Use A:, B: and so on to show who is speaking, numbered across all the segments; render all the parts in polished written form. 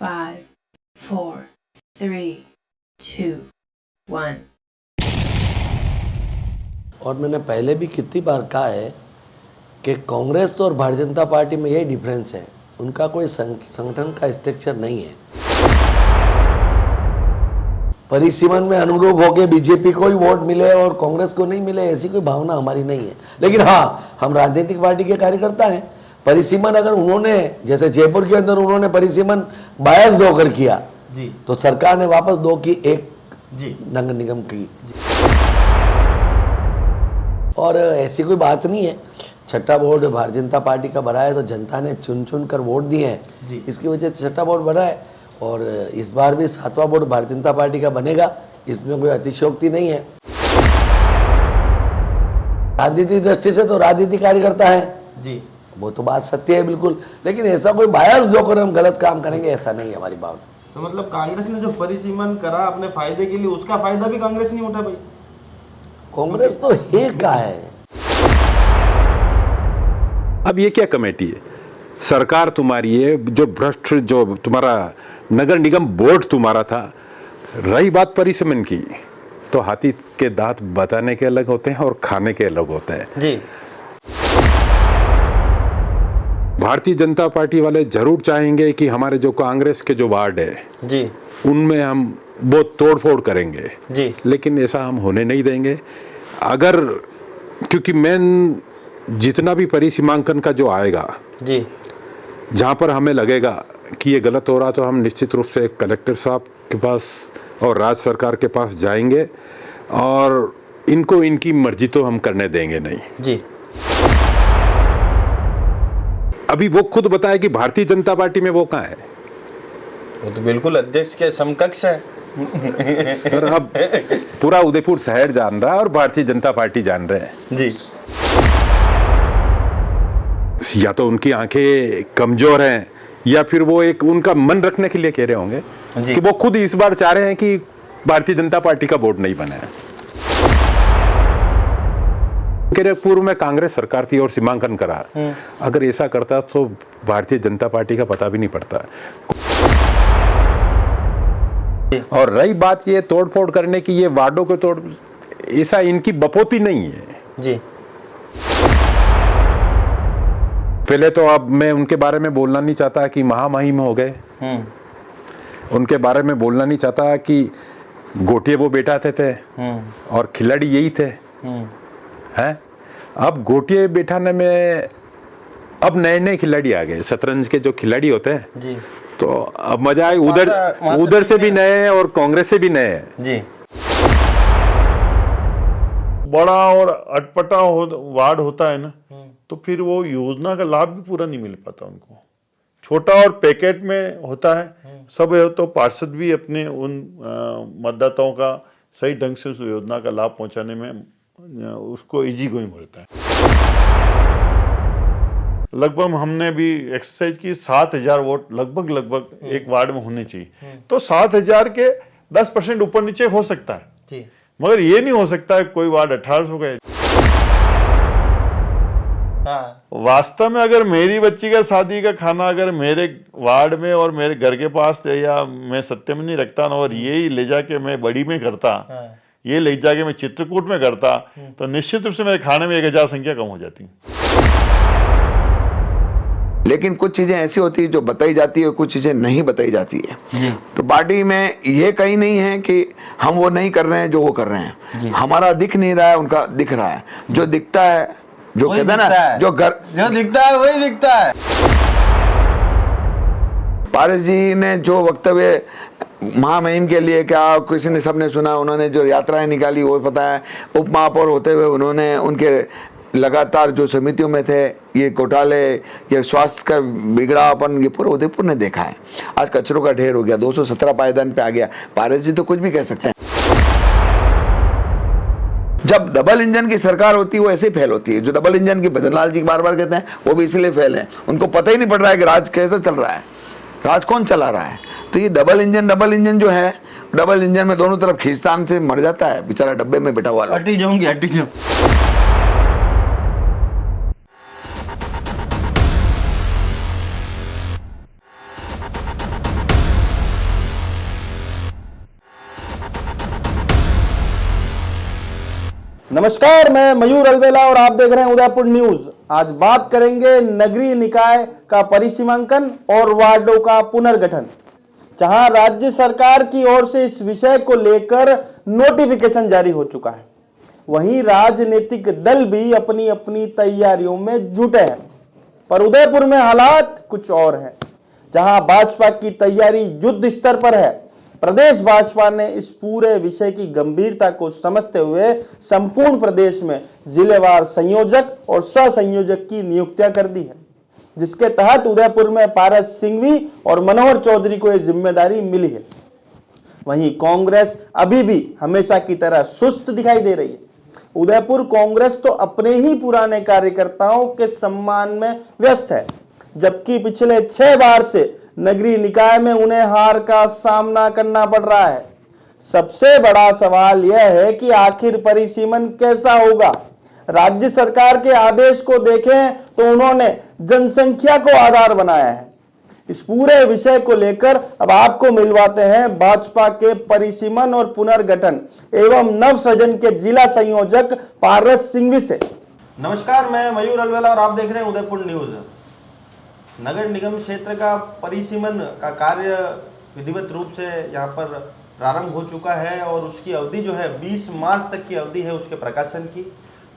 A: 5, 4, 3, 2, 1.
B: और मैंने पहले भी कितनी बार कहा है कि कांग्रेस और भारतीय जनता पार्टी में यही डिफरेंस है, उनका कोई संगठन का स्ट्रक्चर नहीं है। परिसीमन में अनुरूप होकर बीजेपी को ही वोट मिले और कांग्रेस को नहीं मिले, ऐसी कोई भावना हमारी नहीं है। लेकिन हाँ, हम राजनीतिक पार्टी के कार्यकर्ता हैं। परिसीमन अगर उन्होंने, जैसे जयपुर के अंदर उन्होंने परिसीमन बायस होकर किया
C: जी,
B: तो सरकार ने वापस 2 की 1
C: जी,
B: नगर निगम की। और ऐसी कोई बात नहीं है, छठा बोर्ड भारतीय जनता पार्टी का बना है तो जनता ने चुन चुन कर वोट दिए हैं, इसकी वजह से छठा बोर्ड बना है। और इस बार भी 7वां बोर्ड भारतीय जनता पार्टी का बनेगा, इसमें कोई अतिशयोक्ति नहीं है। राजनीतिक दृष्टि से तो राजनीतिक कार्यकर्ता है
C: जी,
B: वो तो बात सत्य है बिल्कुल, लेकिन ऐसा कोई बायस जो कर हम गलत काम करेंगे ऐसा नहीं है हमारी भावना।
C: तो मतलब कांग्रेस ने जो परिसीमन करा अपने फायदे के लिए, उसका फायदा भी कांग्रेस नहीं उठा भाई?
B: कांग्रेस तो एक का है।
D: अब ये क्या कमेटी है? सरकार तुम्हारी है, जो भ्रष्ट जो तुम्हारा नगर निगम बोर्ड तुम्हारा था। रही बात परिसीमन की, तो हाथी के दांत बताने के अलग होते हैं और खाने के अलग होते हैं
C: जी।
D: भारतीय जनता पार्टी वाले जरूर चाहेंगे कि हमारे जो कांग्रेस के जो वार्ड है
C: जी,
D: उनमें हम बहुत तोड़फोड़ करेंगे
C: जी,
D: लेकिन ऐसा हम होने नहीं देंगे। अगर क्योंकि मेन जितना भी परिसीमांकन का जो आएगा
C: जी,
D: जहाँ पर हमें लगेगा कि ये गलत हो रहा तो हम निश्चित रूप से कलेक्टर साहब के पास और राज्य सरकार के पास जाएंगे और इनको इनकी मर्जी तो हम करने देंगे नहीं
C: जी।
D: अभी वो खुद बताए कि भारतीय जनता पार्टी में वो कहाँ है?
C: वो तो बिल्कुल अध्यक्ष के समकक्ष है।
D: सर अब पूरा उदयपुर शहर जान रहा है और भारतीय जनता पार्टी जान रहे हैं
C: जी।
D: या तो उनकी आंखें कमजोर हैं या फिर वो एक उनका मन रखने के लिए कह रहे होंगे कि वो खुद इस बार चाह रहे हैं कि भारतीय जनता पार्टी का बोर्ड नहीं बना है। पूर्व में कांग्रेस सरकार थी और सीमांकन करा, अगर ऐसा करता तो भारतीय जनता पार्टी का पता भी नहीं पड़ता। और रही बात ये तोड़फोड़ करने की, ये वार्डों को तोड़, ऐसा इनकी बपोती नहीं है
C: जी।
D: पहले तो अब मैं उनके बारे में बोलना नहीं चाहता कि महामहिम हो गए, उनके बारे में बोलना नहीं चाहता कि गोटिये वो बैठाते थे और खिलाड़ी यही थे हैं। अब गोटिये बैठाने में अब नए नए खिलाड़ी आ गए, शतरंज के जो खिलाड़ी होते हैं जी, तो अब मजा आए। उधर से भी नए हैं और कांग्रेस से भी नए हैं
C: जी।
E: बड़ा और अटपटा वार्ड होता है ना, तो फिर वो योजना का लाभ भी पूरा नहीं मिल पाता उनको। छोटा और पैकेट में होता है सब है, तो पार्षद भी अपने उन मतदाताओं का सही ढंग से उस योजना का लाभ पहुंचाने में उसको इजी गोइंग होता है। लगभग हमने भी एक्सरसाइज की, 7,000 वोट लगभग एक वार्ड में होने चाहिए, तो 7,000 के 10% ऊपर नीचे हो सकता है जी। मगर ये नहीं हो सकता है कोई वार्ड 1800 का है। वास्तव में अगर मेरी बच्ची का शादी का खाना अगर मेरे वार्ड में और मेरे घर के पास या मैं सत्य में नहीं रखता ना, और ये ले जाके मैं बड़ी में करता, ये ले जाके मैं चित्रकूट में करता, तो निश्चित रूप से मेरे खाने में 1000 संख्या कम हो जाती।
F: लेकिन कुछ चीजें ऐसी होती है जो बताई जाती है, कुछ चीजें नहीं बताई जाती है। तो पार्टी में ये कहीं नहीं है कि हम वो नहीं कर रहे हैं जो वो कर रहे हैं। हमारा दिख नहीं रहा है, उनका दिख रहा है। जो दिखता है, जो कहते हैं ना, जो
C: दिखता है वही दिखता है।
F: पारस जी ने जो वक्तव्य महामहिम के लिए क्या, किसी ने सबने सुना, उन्होंने जो यात्राएं निकाली वो पता है। उप महापौर होते हुए उन्होंने उनके लगातार जो समितियों में थे, ये घोटाले, ये स्वास्थ्य का बिगड़ापन, ये पूरा उदयपुर ने देखा है। आज कचरों का ढेर हो गया, 217 पायदान पे आ गया। पारस जी तो कुछ भी कह सकते हैं। जब डबल इंजन की सरकार होती है वो ऐसे ही फेल होती है। जो डबल इंजन की भजनलाल जी बार बार कहते हैं, वो भी इसलिए फेल है, उनको पता ही नहीं पड़ रहा है कि राज कैसे चल रहा है, राज कौन चला रहा है। तो ये डबल इंजन जो है, डबल इंजन में दोनों तरफ खींचतान से मर जाता है बेचारा डब्बे में बैठा हुआ।
C: हटी जाऊंगी। नमस्कार, मैं मयूर अलवेला और आप देख रहे हैं उदयपुर न्यूज। आज बात करेंगे नगरीय निकाय का परिसीमांकन और वार्डों का पुनर्गठन, जहां राज्य सरकार की ओर से इस विषय को लेकर नोटिफिकेशन जारी हो चुका है। वहीं राजनीतिक दल भी अपनी अपनी तैयारियों में जुटे हैं, पर उदयपुर में हालात कुछ और हैं। जहां भाजपा की तैयारी युद्ध स्तर पर है, प्रदेश भाजपा ने इस पूरे विषय की गंभीरता को समझते हुए संपूर्ण प्रदेश में जिलेवार संयोजक और सह संयोजक की नियुक्तियां कर दी है, जिसके तहत उदयपुर में पारस सिंघवी और मनोहर चौधरी को यह जिम्मेदारी मिली है। वहीं कांग्रेस अभी भी हमेशा की तरह सुस्त दिखाई दे रही है। उदयपुर कांग्रेस तो अपने ही पुराने कार्यकर्ताओं के सम्मान में व्यस्त है, जबकि पिछले 6 बार से नगरीय निकाय में उन्हें हार का सामना करना पड़ रहा है। सबसे बड़ा सवाल यह है कि आखिर परिसीमन कैसा होगा। राज्य सरकार के आदेश को देखें तो उन्होंने जनसंख्या को आधार बनाया है। इस पूरे विषय को लेकर अब आपको मिलवाते हैं भाजपा के परिसीमन और पुनर्गठन एवं नव सृजन के जिला संयोजक पारस सिंघवी से। नमस्कार, मैं मयूर अलवेला और आप देख रहे हैं उदयपुर न्यूज। नगर निगम क्षेत्र का परिसीमन का कार्य विधिवत रूप से यहाँ पर प्रारंभ हो चुका है और उसकी अवधि जो है 20 मार्च तक की अवधि है उसके प्रकाशन की।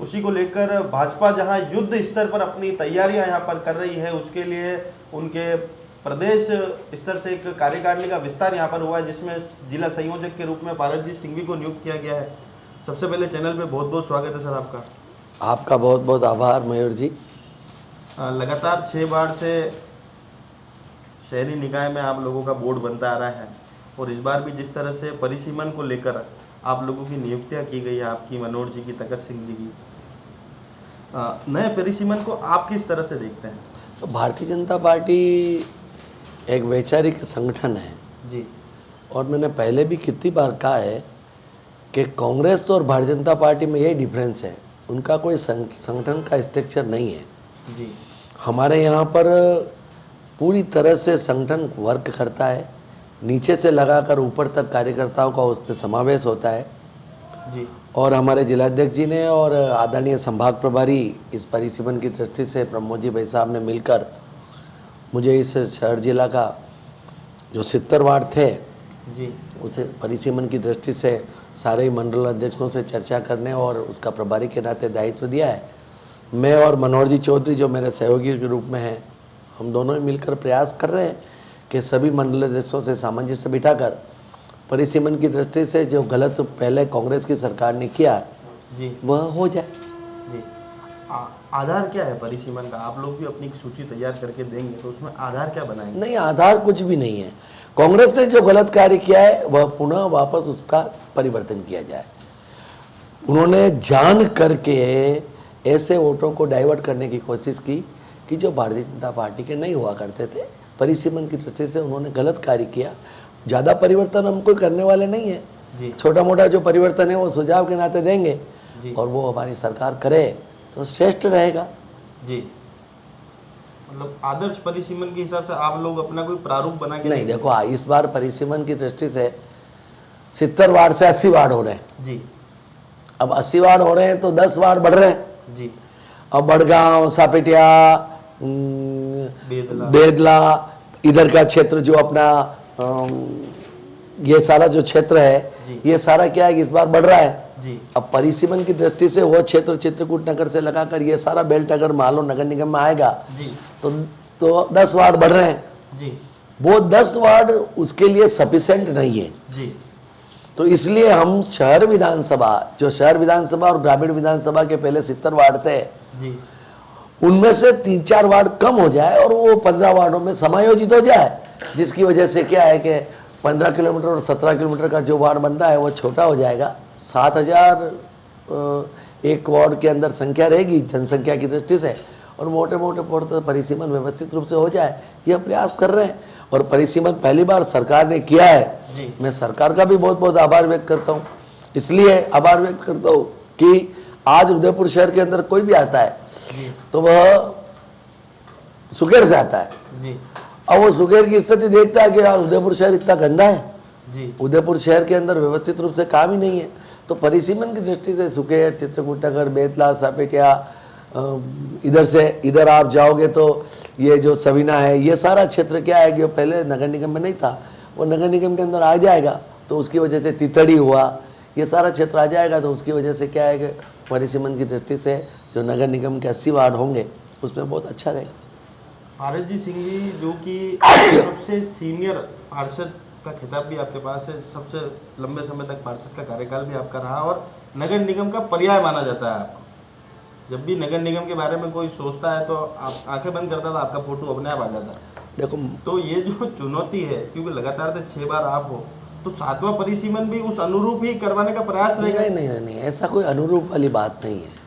C: उसी को लेकर भाजपा जहाँ युद्ध स्तर पर अपनी तैयारियां यहाँ पर कर रही है, उसके लिए उनके प्रदेश स्तर से एक कार्यकारिणी का विस्तार यहाँ पर हुआ है, जिसमें जिला संयोजक के रूप में पारस जी सिंघवी को नियुक्त किया गया है। सबसे पहले चैनल पे बहुत बहुत स्वागत है सर आपका।
B: आपका बहुत बहुत आभार मयूर जी।
C: लगातार 6 बार से शहरी निकाय में आप लोगों का बोर्ड बनता आ रहा है और इस बार भी जिस तरह से परिसीमन को लेकर आप लोगों की नियुक्तियां की गई है, आपकी, मनोहर जी की, तकत सिंह जी की, नए परिसीमन को आप किस तरह से देखते हैं?
B: तो भारतीय जनता पार्टी एक वैचारिक संगठन है
C: जी,
B: और मैंने पहले भी कितनी बार कहा है कि कांग्रेस और भारतीय जनता पार्टी में यही डिफरेंस है, उनका कोई संगठन का स्ट्रक्चर नहीं है।
C: जी,
B: हमारे यहाँ पर पूरी तरह से संगठन वर्क करता है, नीचे से लगाकर ऊपर तक कार्यकर्ताओं का उस पर समावेश होता है।
C: जी,
B: और हमारे जिलाध्यक्ष जी ने और आदरणीय संभाग प्रभारी इस परिसीमन की दृष्टि से प्रमोद जी भाई साहब ने मिलकर मुझे इस शहर जिला का जो 70 वार्ड थे
C: जी,
B: उसे परिसीमन की दृष्टि से सारे ही मंडल अध्यक्षों से चर्चा करने और उसका प्रभारी के नाते दायित्व दिया है। मैं और मनोहर जी चौधरी जो मेरे सहयोगी के रूप में हैं, हम दोनों ही मिलकर प्रयास कर रहे हैं कि सभी मंडल अध्यक्षों से सामंजस्य बिठाकर परिसीमन की दृष्टि से जो गलत पहले कांग्रेस की सरकार ने किया
C: जी,
B: वह हो जाए।
C: जी। आधार क्या है परिसीमन का? आप लोग भी अपनी सूची तैयार करके देंगे तो उसमें आधार क्या बनाएंगे?
B: नहीं, आधार कुछ भी नहीं है। कांग्रेस ने जो गलत कार्य किया है वह पुनः वापस उसका परिवर्तन किया जाए। उन्होंने जान करके ऐसे वोटों को डाइवर्ट करने की कोशिश की कि जो भारतीय जनता पार्टी के नहीं हुआ करते थे। परिसीमन की दृष्टि से उन्होंने गलत कार्य किया। ज़्यादा परिवर्तन हम कोई करने वाले नहीं है
C: जी,
B: छोटा मोटा जो परिवर्तन है वो सुझाव के नाते देंगे
C: जी,
B: और वो हमारी सरकार करे तो श्रेष्ठ रहेगा।
C: जी। मतलब आदर्श परिसीमन के हिसाब से आप लोग अपना कोई प्रारूप बना के
B: नहीं, देखो इस बार परिसीमन की दृष्टि से 70 वार्ड से 80 वार्ड हो रहे हैं।
C: जी,
B: अब 80 वार्ड हो रहे हैं तो 10 वार्ड बढ़ रहे हैं।
C: जी,
B: अब बड़गांव, सापेटिया, बेदला, इधर का क्षेत्र जो अपना ये सारा जो क्षेत्र है, ये सारा क्या है कि इस बार बढ़ रहा है।
C: जी,
B: अब परिसीमन की दृष्टि से वो क्षेत्र चित्रकूट नगर से लगाकर ये सारा बेल्ट अगर मान लो नगर निगम में आएगा
C: जी,
B: तो 10 वार्ड बढ़ रहे हैं।
C: जी,
B: वो 10 वार्ड उसके लिए सफिशिएंट नहीं है।
C: जी,
B: तो इसलिए हम शहर विधानसभा, जो शहर विधानसभा और ग्रामीण विधानसभा के पहले 70 वार्ड थे,
C: जी,
B: उनमें से 3-4 वार्ड कम हो जाए और वो 15 वार्डों में समायोजित हो जाए, जिसकी वजह से क्या है कि 15 किलोमीटर और 17 किलोमीटर का जो वार्ड बन रहा है वो छोटा हो जाएगा। 7000 एक वार्ड के अंदर संख्या रहेगी जनसंख्या की दृष्टि से, और मोटे मोटे परिसीमन व्यवस्थित रूप से हो जाए, यह प्रयास कर रहे हैं। और परिसीमन पहली बार सरकार ने किया है। मैं सरकार का भी बहुत बहुत आभार व्यक्त करता हूँ। इसलिए आभार व्यक्त करता हूँ कि आज उदयपुर शहर के अंदर कोई भी आता है तो वह सुकेर से आता है।
C: जी,
B: अब वो सुकेर की स्थिति देखता है कि यार उदयपुर शहर इतना गंदा है।
C: जी,
B: उदयपुर शहर के अंदर व्यवस्थित रूप से काम ही नहीं है। तो परिसीमन की दृष्टि से सुकेर, चित्रकूटागर, बेतला, सापेटिया, इधर से इधर आप जाओगे तो ये जो सवीना है, ये सारा क्षेत्र क्या है कि वो पहले नगर निगम में नहीं था, वो नगर निगम के अंदर आ जाएगा। तो उसकी वजह से तितड़ी हुआ, ये सारा क्षेत्र आ जाएगा। तो उसकी वजह से क्या है कि परिसीमन की दृष्टि से जो नगर निगम के 80 वार्ड होंगे उसमें बहुत अच्छा रहेगा।
C: आरएस जी सिंह जी, जो कि सबसे सीनियर पार्षद का खिताब भी आपके पास है, सबसे लंबे समय तक पार्षद का कार्यकाल भी आपका रहा और नगर निगम का पर्याय माना जाता है आपको। जब भी नगर निगम के बारे में कोई सोचता है तो आप आंखें बंद करता था, आपका फोटो अपने आप आ जाता।
B: देखो,
C: तो ये जो चुनौती है, क्योंकि लगातार से 6 बार आप हो, तो 7वां परिसीमन भी उस अनुरूप ही करवाने का प्रयास रहेगा?
B: नहीं, ऐसा कोई अनुरूप वाली बात नहीं है।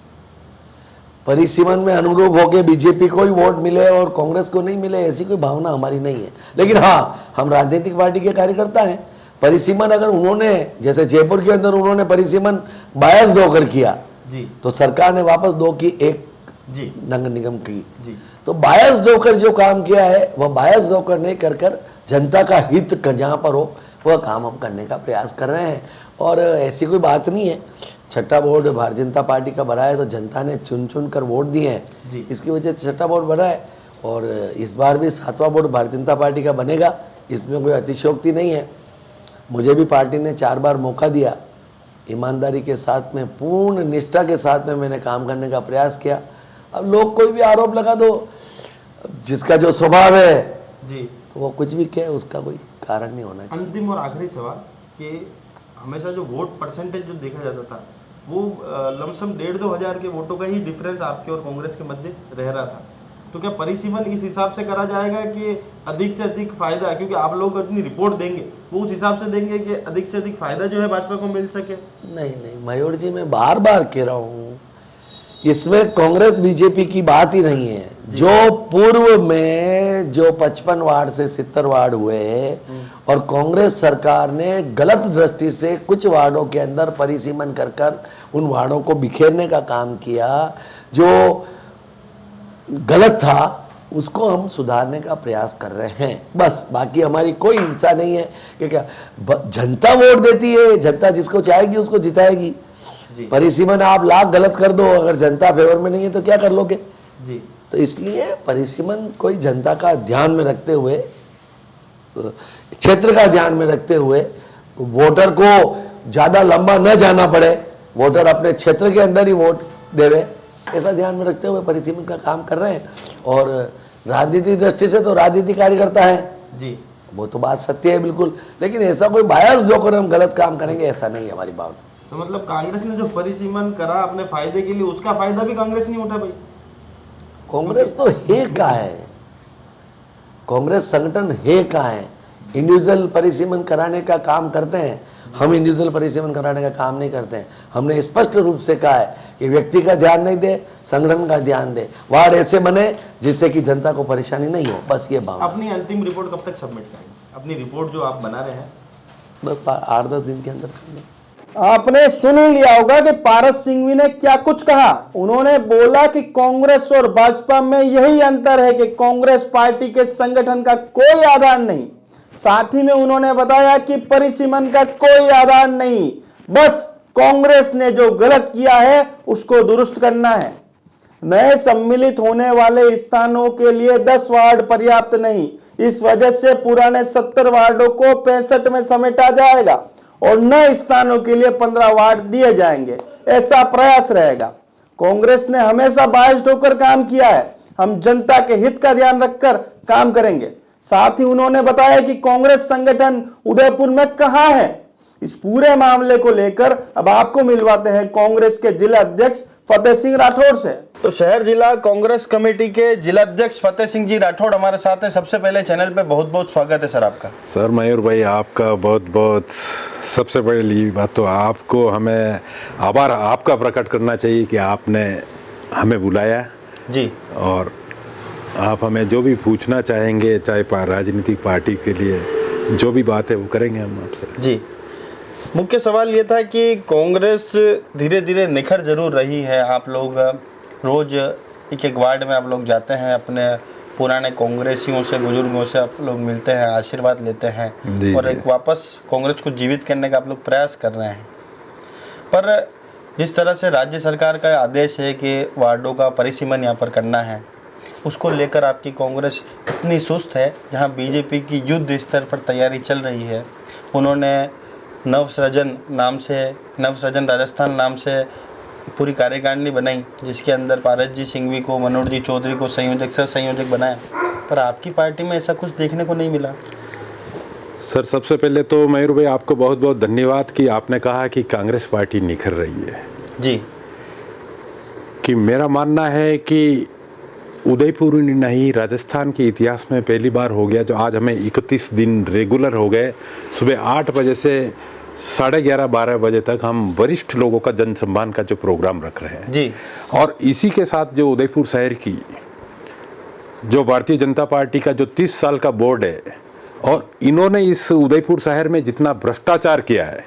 B: परिसीमन में अनुरूप होके बीजेपी को ही वोट मिले और कांग्रेस को नहीं मिले, ऐसी कोई भावना हमारी नहीं है। लेकिन हाँ, हम राजनीतिक पार्टी के कार्यकर्ता हैं। परिसीमन अगर उन्होंने, जैसे जयपुर के अंदर उन्होंने परिसीमन बायस होकर किया
C: जी,
B: तो सरकार ने वापस 2 की 1
C: जी
B: नगर निगम की
C: जी।
B: तो बायस होकर जो काम किया है वह बायस होकर नहीं कर जनता का हित जहाँ पर हो वह काम हम करने का प्रयास कर रहे हैं। और ऐसी कोई बात नहीं है। छठा बोर्ड भारतीय जनता पार्टी का बना है तो जनता ने चुन चुन कर वोट दिए हैं,
C: जी।
B: इसकी वजह से छठा बोर्ड बना है। और इस बार भी 7वां बोर्ड भारतीय जनता पार्टी का बनेगा, इसमें कोई अतिशयोक्ति नहीं है। मुझे भी पार्टी ने 4 बार मौका दिया, ईमानदारी के साथ में, पूर्ण निष्ठा के साथ में मैंने काम करने का प्रयास किया। अब लोग कोई भी आरोप लगा दो, जिसका जो स्वभाव है
C: जी,
B: तो वो कुछ भी कहे, उसका कोई कारण नहीं होना चाहिए।
C: अंतिम और आखिरी सवाल कि हमेशा जो वोट परसेंटेज जो देखा जाता था वो लमसम 1,500-2 हज़ार के वोटों का ही डिफरेंस आपके और कांग्रेस के मध्य रह रहा था। तो क्या परिसीमन इस हिसाब से करा जाएगा कि अधिक से अधिक फायदा, क्योंकि आप लोग अपनी रिपोर्ट देंगे वो उस हिसाब से देंगे कि अधिक से अधिक फायदा जो है भाजपा को मिल सके?
B: नहीं मयूर जी, मैं बार बार कह रहा हूँ, इसमें कांग्रेस बीजेपी की बात ही नहीं है। जो पूर्व में जो 55 वार्ड से 70 वार्ड हुए और कांग्रेस सरकार ने गलत दृष्टि से कुछ वार्डों के अंदर परिसीमन कर उन वार्डों को बिखेरने का काम किया, जो गलत था, उसको हम सुधारने का प्रयास कर रहे हैं। बस, बाकी हमारी कोई हिंसा नहीं है कि क्या जनता वोट देती है, जनता जिसको चाहेगी उसको जिताएगी। परिसीमन आप लाख गलत कर दो, अगर जनता फेवर में नहीं है तो क्या कर लोगे
C: जी।
B: तो इसलिए परिसीमन कोई जनता का ध्यान में रखते हुए, क्षेत्र का ध्यान में रखते हुए, वोटर को ज़्यादा लंबा न जाना पड़े, वोटर अपने क्षेत्र के अंदर ही वोट देवे, ऐसा ध्यान में रखते हुए परिसीमन का काम कर रहे हैं। और राजनीतिक दृष्टि से तो राजनीतिक कार्यकर्ता है
C: जी,
B: वो तो बात सत्य है बिल्कुल, लेकिन ऐसा कोई बायस जो कर हम गलत काम करेंगे ऐसा नहीं है हमारी भावना।
C: तो मतलब कांग्रेस ने जो परिसीमन करा अपने फायदे के लिए, उसका फायदा भी कांग्रेस नहीं उठा भाई?
B: कांग्रेस तो है का है, कांग्रेस संगठन है का है। इंडिविजुअल परिसीमन कराने का काम करते हैं, हम इंडिविजुअल परिसीमन कराने का काम नहीं करते हैं। हमने स्पष्ट रूप से कहा है कि व्यक्ति का ध्यान नहीं दे, संगठन का ध्यान दे, वार्ड ऐसे बने जिससे कि जनता को परेशानी नहीं हो, बस ये बात।
C: अपनी अंतिम रिपोर्ट कब तक सबमिट करेंगे? अपनी रिपोर्ट जो आप बना रहे हैं
B: बस 8-10 दिन के अंदर कर दें।
C: आपने सुन ही लिया होगा कि पारस सिंघवी ने क्या कुछ कहा। उन्होंने बोला कि कांग्रेस और भाजपा में यही अंतर है कि कांग्रेस पार्टी के संगठन का कोई आधार नहीं। साथ ही में उन्होंने बताया कि परिसीमन का कोई आधार नहीं, बस कांग्रेस ने जो गलत किया है उसको दुरुस्त करना है। नए सम्मिलित होने वाले स्थानों के लिए 10 वार्ड पर्याप्त नहीं, इस वजह से पुराने 70 वार्डों को 65 में समेटा जाएगा और नए स्थानों के लिए 15 वार्ड दिए जाएंगे, ऐसा प्रयास रहेगा। कांग्रेस ने हमेशा बायस्ड होकर काम किया है, हम जनता के हित का ध्यान रखकर काम करेंगे। साथ ही उन्होंने बताया कि कांग्रेस संगठन उदयपुर में कहां है। इस पूरे मामले को लेकर अब आपको मिलवाते हैं कांग्रेस के जिला अध्यक्ष फतेह सिंह राठौड़ से। तो शहर जिला कांग्रेस कमेटी के जिला अध्यक्ष फतेह सिंह जी राठौड़ हमारे साथ हैं। सबसे पहले चैनल पे बहुत बहुत स्वागत है सर आपका।
D: सर मयूर भाई, आपका बहुत बहुत, सबसे बड़ी बात तो आपको हमें आभार आपका प्रकट करना चाहिए कि आपने हमें बुलाया
C: जी,
D: और आप हमें जो भी पूछना चाहेंगे, चाहे राजनीतिक पार्टी के लिए जो भी बात है वो करेंगे हम आपसे।
C: जी, मुख्य सवाल ये था कि कांग्रेस धीरे धीरे निखर जरूर रही है। आप लोग रोज एक एक वार्ड में आप लोग जाते हैं, अपने पुराने कांग्रेसियों से, बुजुर्गों से आप लोग मिलते हैं, आशीर्वाद लेते हैं और एक वापस कांग्रेस को जीवित करने का आप लोग प्रयास कर रहे हैं। पर जिस तरह से राज्य सरकार का आदेश है कि वार्डों का परिसीमन यहाँ पर करना है, उसको लेकर आपकी कांग्रेस इतनी सुस्त है, जहाँ बीजेपी की युद्ध स्तर पर तैयारी चल रही है। उन्होंने नवसृजन राजस्थान नाम से पूरी कार्यकारिणी बनाई, जिसके अंदर पारस जी सिंघवी को, मनोहर जी चौधरी को संयोजक सह संयोजक बनाया, पर आपकी पार्टी में ऐसा कुछ देखने को नहीं मिला।
D: सर, सबसे पहले तो मयूर भाई आपको बहुत बहुत धन्यवाद कि आपने कहा कि कांग्रेस पार्टी निखर रही है
C: जी।
D: कि मेरा मानना है कि उदयपुर नहीं, राजस्थान के इतिहास में पहली बार हो गया जो आज हमें 31 दिन रेगुलर हो गए, सुबह 8 बजे से 11:30-12 बजे तक हम वरिष्ठ लोगों का जन सम्मान का जो प्रोग्राम रख रहे हैं
C: जी।
D: और इसी के साथ जो उदयपुर शहर की जो भारतीय जनता पार्टी का जो 30 साल का बोर्ड है, और इन्होंने इस उदयपुर शहर में जितना भ्रष्टाचार किया है,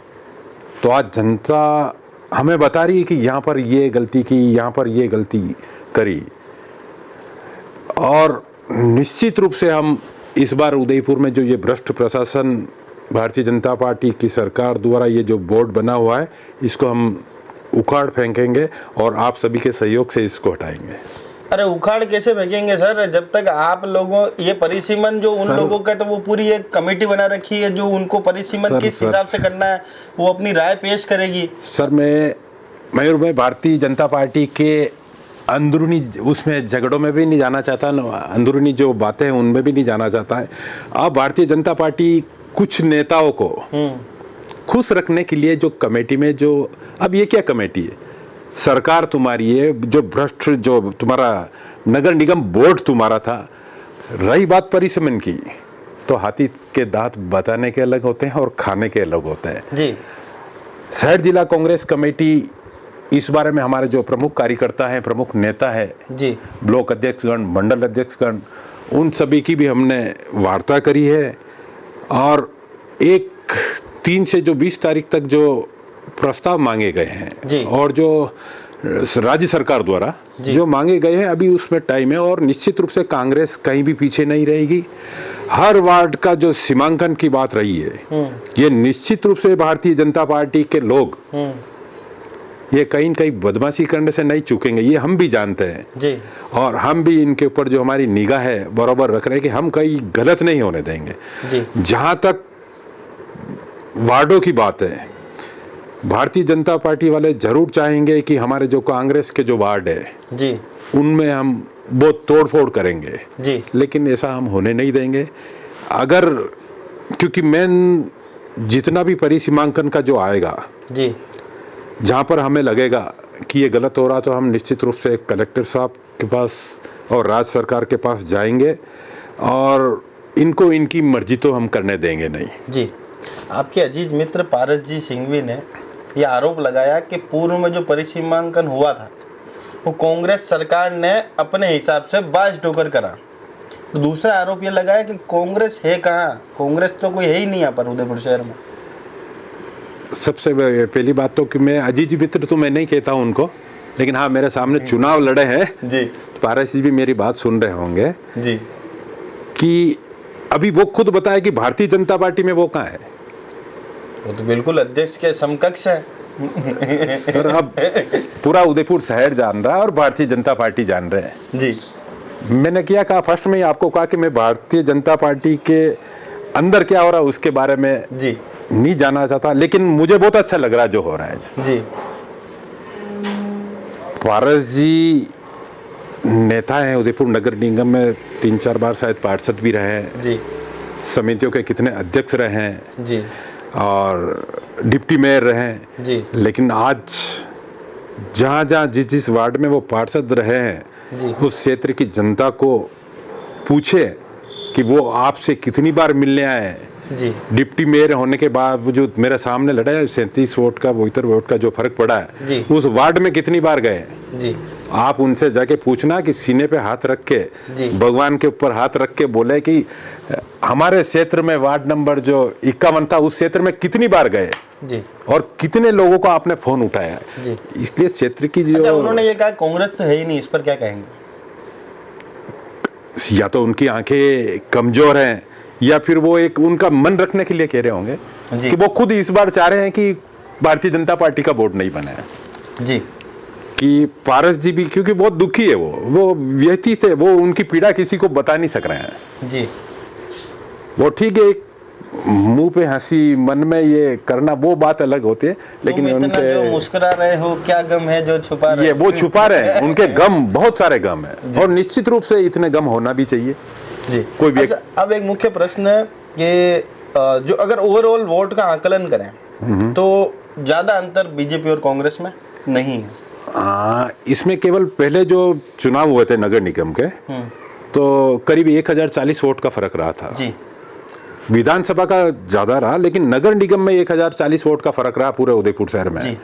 D: तो आज जनता हमें बता रही है कि यहाँ पर ये गलती की, यहाँ पर ये गलती करी। और निश्चित रूप से हम इस बार उदयपुर में जो ये भ्रष्ट प्रशासन भारतीय जनता पार्टी की सरकार द्वारा ये जो बोर्ड बना हुआ है, इसको हम उखाड़ फेंकेंगे और आप सभी के सहयोग से इसको हटाएंगे।
C: अरे उखाड़ कैसे फेंकेंगे सर, जब तक आप लोगों ये परिसीमन जो उन लोगों का, तो वो पूरी एक कमेटी बना रखी है जो उनको परिसीमन किस हिसाब से करना है वो अपनी राय पेश करेगी।
D: सर, मैं भारतीय जनता पार्टी के अंदरूनी उसमें झगड़ों में भी नहीं जाना चाहता, अंदरूनी जो बातें हैं उनमें भी नहीं जाना चाहता है। अब भारतीय जनता पार्टी कुछ नेताओं को खुश रखने के लिए जो कमेटी में जो, अब ये क्या कमेटी है, सरकार तुम्हारी है, जो भ्रष्ट जो तुम्हारा नगर निगम बोर्ड तुम्हारा था। रही बात परिसीमन की, तो हाथी के दांत बताने के अलग होते हैं और खाने के अलग होते हैं
C: जी।
D: शहर जिला कांग्रेस कमेटी इस बारे में हमारे जो प्रमुख कार्यकर्ता हैं, प्रमुख नेता है
C: जी,
D: ब्लॉक अध्यक्षगण, मंडल अध्यक्षगण, उन सभी की भी हमने वार्ता करी है और 3 से जो 20 तारीख तक जो प्रस्ताव मांगे गए हैं और जो राज्य सरकार द्वारा जो मांगे गए हैं, अभी उसमें टाइम है और निश्चित रूप से कांग्रेस कहीं भी पीछे नहीं रहेगी। हर वार्ड का जो सीमांकन की बात रही है, ये निश्चित रूप से भारतीय जनता पार्टी के लोग ये कहीं न कहीं बदमाशी करने से नहीं चूकेंगे, ये हम भी जानते हैं
C: जी।
D: और हम भी इनके ऊपर जो हमारी निगाह है बराबर रख रहे हैं कि हम कहीं गलत नहीं होने देंगे
C: जी।
D: जहां तक वार्डों की बात है, भारतीय जनता पार्टी वाले जरूर चाहेंगे कि हमारे जो कांग्रेस के जो वार्ड है
C: जी,
D: उनमें हम बहुत तोड़फोड़ करेंगे
C: जी,
D: लेकिन ऐसा हम होने नहीं देंगे। अगर क्योंकि मेन जितना भी परिसीमांकन का जो आएगा
C: जी,
D: जहाँ पर हमें लगेगा कि ये गलत हो रहा, तो हम निश्चित रूप से कलेक्टर साहब के पास और राज्य सरकार के पास जाएंगे और इनको इनकी मर्जी तो हम करने देंगे नहीं
C: जी। आपके अजीज मित्र पारस जी सिंघवी ने यह आरोप लगाया कि पूर्व में जो परिसीमांकन हुआ था वो कांग्रेस सरकार ने अपने हिसाब से बाज ठोकर करा। तो दूसरा आरोप ये लगाया कि कांग्रेस है कहाँ, कांग्रेस तो कोई है ही नहीं यहाँ पर उदयपुर शहर में।
D: सबसे पहली बात तो कि मैं अजीज मित्र तो मैं नहीं कहता हूँ उनको, लेकिन हाँ मेरे सामने चुनाव लड़े हैं
C: जी,
D: तो पारस जी भी मेरी बात सुन रहे होंगे
C: जी,
D: कि अभी वो खुद बताए कि भारतीय जनता पार्टी में वो कहाँ है।
C: वो तो बिल्कुल अध्यक्ष के समकक्ष है
D: सर, अब पूरा उदयपुर शहर जान रहा है और भारतीय जनता पार्टी जान रहे हैं
C: जी।
D: मैंने क्या कहा, फर्स्ट में ही आपको कहा कि मैं भारतीय जनता पार्टी के अंदर क्या हो रहा है उसके बारे में
C: जी
D: नहीं जानना चाहता, लेकिन मुझे बहुत अच्छा लग रहा है जो हो रहा है
C: जी।
D: पारस जी नेता हैं उदयपुर नगर निगम में, 3-4 बार शायद पार्षद भी रहे हैं
C: जी,
D: समितियों के कितने अध्यक्ष रहे हैं
C: जी,
D: और डिप्टी मेयर रहे हैं
C: जी,
D: लेकिन आज जहाँ जहाँ जिस वार्ड में वो पार्षद रहे हैं
C: जी,
D: उस क्षेत्र की जनता को पूछे कि वो आपसे कितनी बार मिलने आए हैं।
C: जी,
D: डिप्टी मेयर होने के बावजूद मेरे सामने लड़ा है, 37 वोट का 72 वोट का जो फर्क पड़ा
C: जी।
D: है, उस वार्ड में कितनी बार गए
C: जी,
D: आप उनसे जाके पूछना कि सीने पे हाथ रख के
C: जी।
D: भगवान के ऊपर हाथ रख के बोले कि हमारे क्षेत्र में वार्ड नंबर जो 51 था उस क्षेत्र में कितनी बार गए
C: जी,
D: और कितने लोगों को आपने फोन उठाया
C: जी।
D: इसलिए क्षेत्र की जो
C: अच्छा, उन्होंने ये कहा कांग्रेस तो है ही नहीं, इस पर क्या कहेंगे?
D: या तो उनकी आंखें कमजोर हैं या फिर वो एक उनका मन रखने के लिए कह रहे होंगे
C: जी।
D: कि वो खुद इस बार चाह रहे हैं कि भारतीय जनता पार्टी का वोट नहीं बना है
C: जी
D: कि पारस जी भी, क्योंकि बहुत दुखी है वो व्यक्ति थे, वो उनकी पीड़ा किसी को बता नहीं सक रहे हैं
C: जी।
D: वो ठीक है, एक मुंह पे हंसी मन में ये करना वो बात अलग होती है, लेकिन
C: तुम इतना
D: उनके
C: जो मुस्कुरा रहे हो, क्या गम है जो छुपा रहे
D: ये
C: हो?
D: वो छुपा रहे हैं, उनके गम, बहुत सारे गम है, और निश्चित रूप से इतने गम होना भी चाहिए
C: जी।
D: कोई भी।
C: अच्छा, अब एक मुख्य प्रश्न है कि जो अगर ओवरऑल वोट का आकलन करें तो ज्यादा अंतर बीजेपी और कांग्रेस में नहीं।
D: इसमें केवल पहले जो चुनाव हुए थे नगर निगम के, तो करीब 1040 वोट का फर्क रहा था
C: जी।
D: विधानसभा का ज्यादा रहा, लेकिन नगर निगम में 1040 वोट का फर्क रहा पूरे उदयपुर शहर में
C: जी।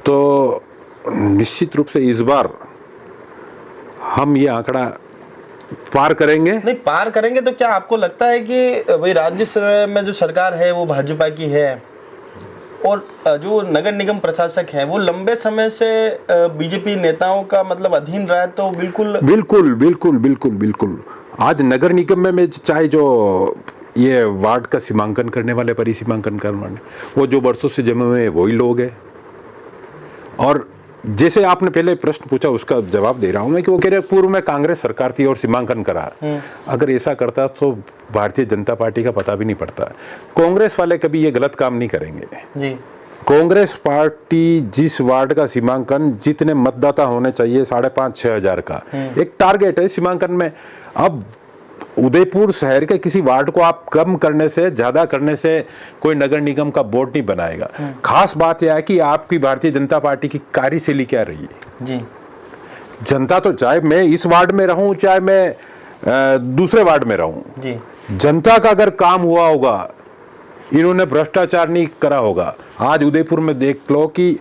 D: तो निश्चित रूप से इस बार हम ये आंकड़ा पार करेंगे।
C: नहीं पार करेंगे तो क्या आपको लगता है कि भाई राज्य में जो सरकार है वो भाजपा की है और जो नगर निगम प्रशासक है वो लंबे समय से बीजेपी नेताओं का मतलब अधीन रहा है, तो बिल्कुल
D: बिल्कुल बिल्कुल बिल्कुल बिल्कुल आज नगर निगम में चाहे जो ये वार्ड का सीमांकन करने वाले, परिसीमांकन करने वाले, वो जो वर्षों से जमे हुए हैं वही लोग हैं। और जैसे आपने पहले प्रश्न पूछा उसका जवाब दे रहा हूं मैं कि वो कह रहे पूर्व में कांग्रेस सरकार थी और सीमांकन करा, अगर ऐसा करता तो भारतीय जनता पार्टी का पता भी नहीं पड़ता। कांग्रेस वाले कभी ये गलत काम नहीं करेंगे
C: जी।
D: कांग्रेस पार्टी जिस वार्ड का सीमांकन, जितने मतदाता होने चाहिए 5,500-6 हजार का एक टारगेट है सीमांकन में, अब उदयपुर शहर के किसी वार्ड को आप कम करने से, ज्यादा करने से कोई नगर निगम का बोर्ड नहीं बनाएगा। खास बात यह है कि आपकी भारतीय जनता पार्टी की कार्यशैली क्या रही है
C: जी।
D: जनता तो, चाहे मैं इस वार्ड में रहूं चाहे मैं दूसरे वार्ड में रहूं
C: जी।
D: जनता का अगर काम हुआ होगा, इन्होंने भ्रष्टाचार नहीं करा होगा। आज उदयपुर में देख लो कि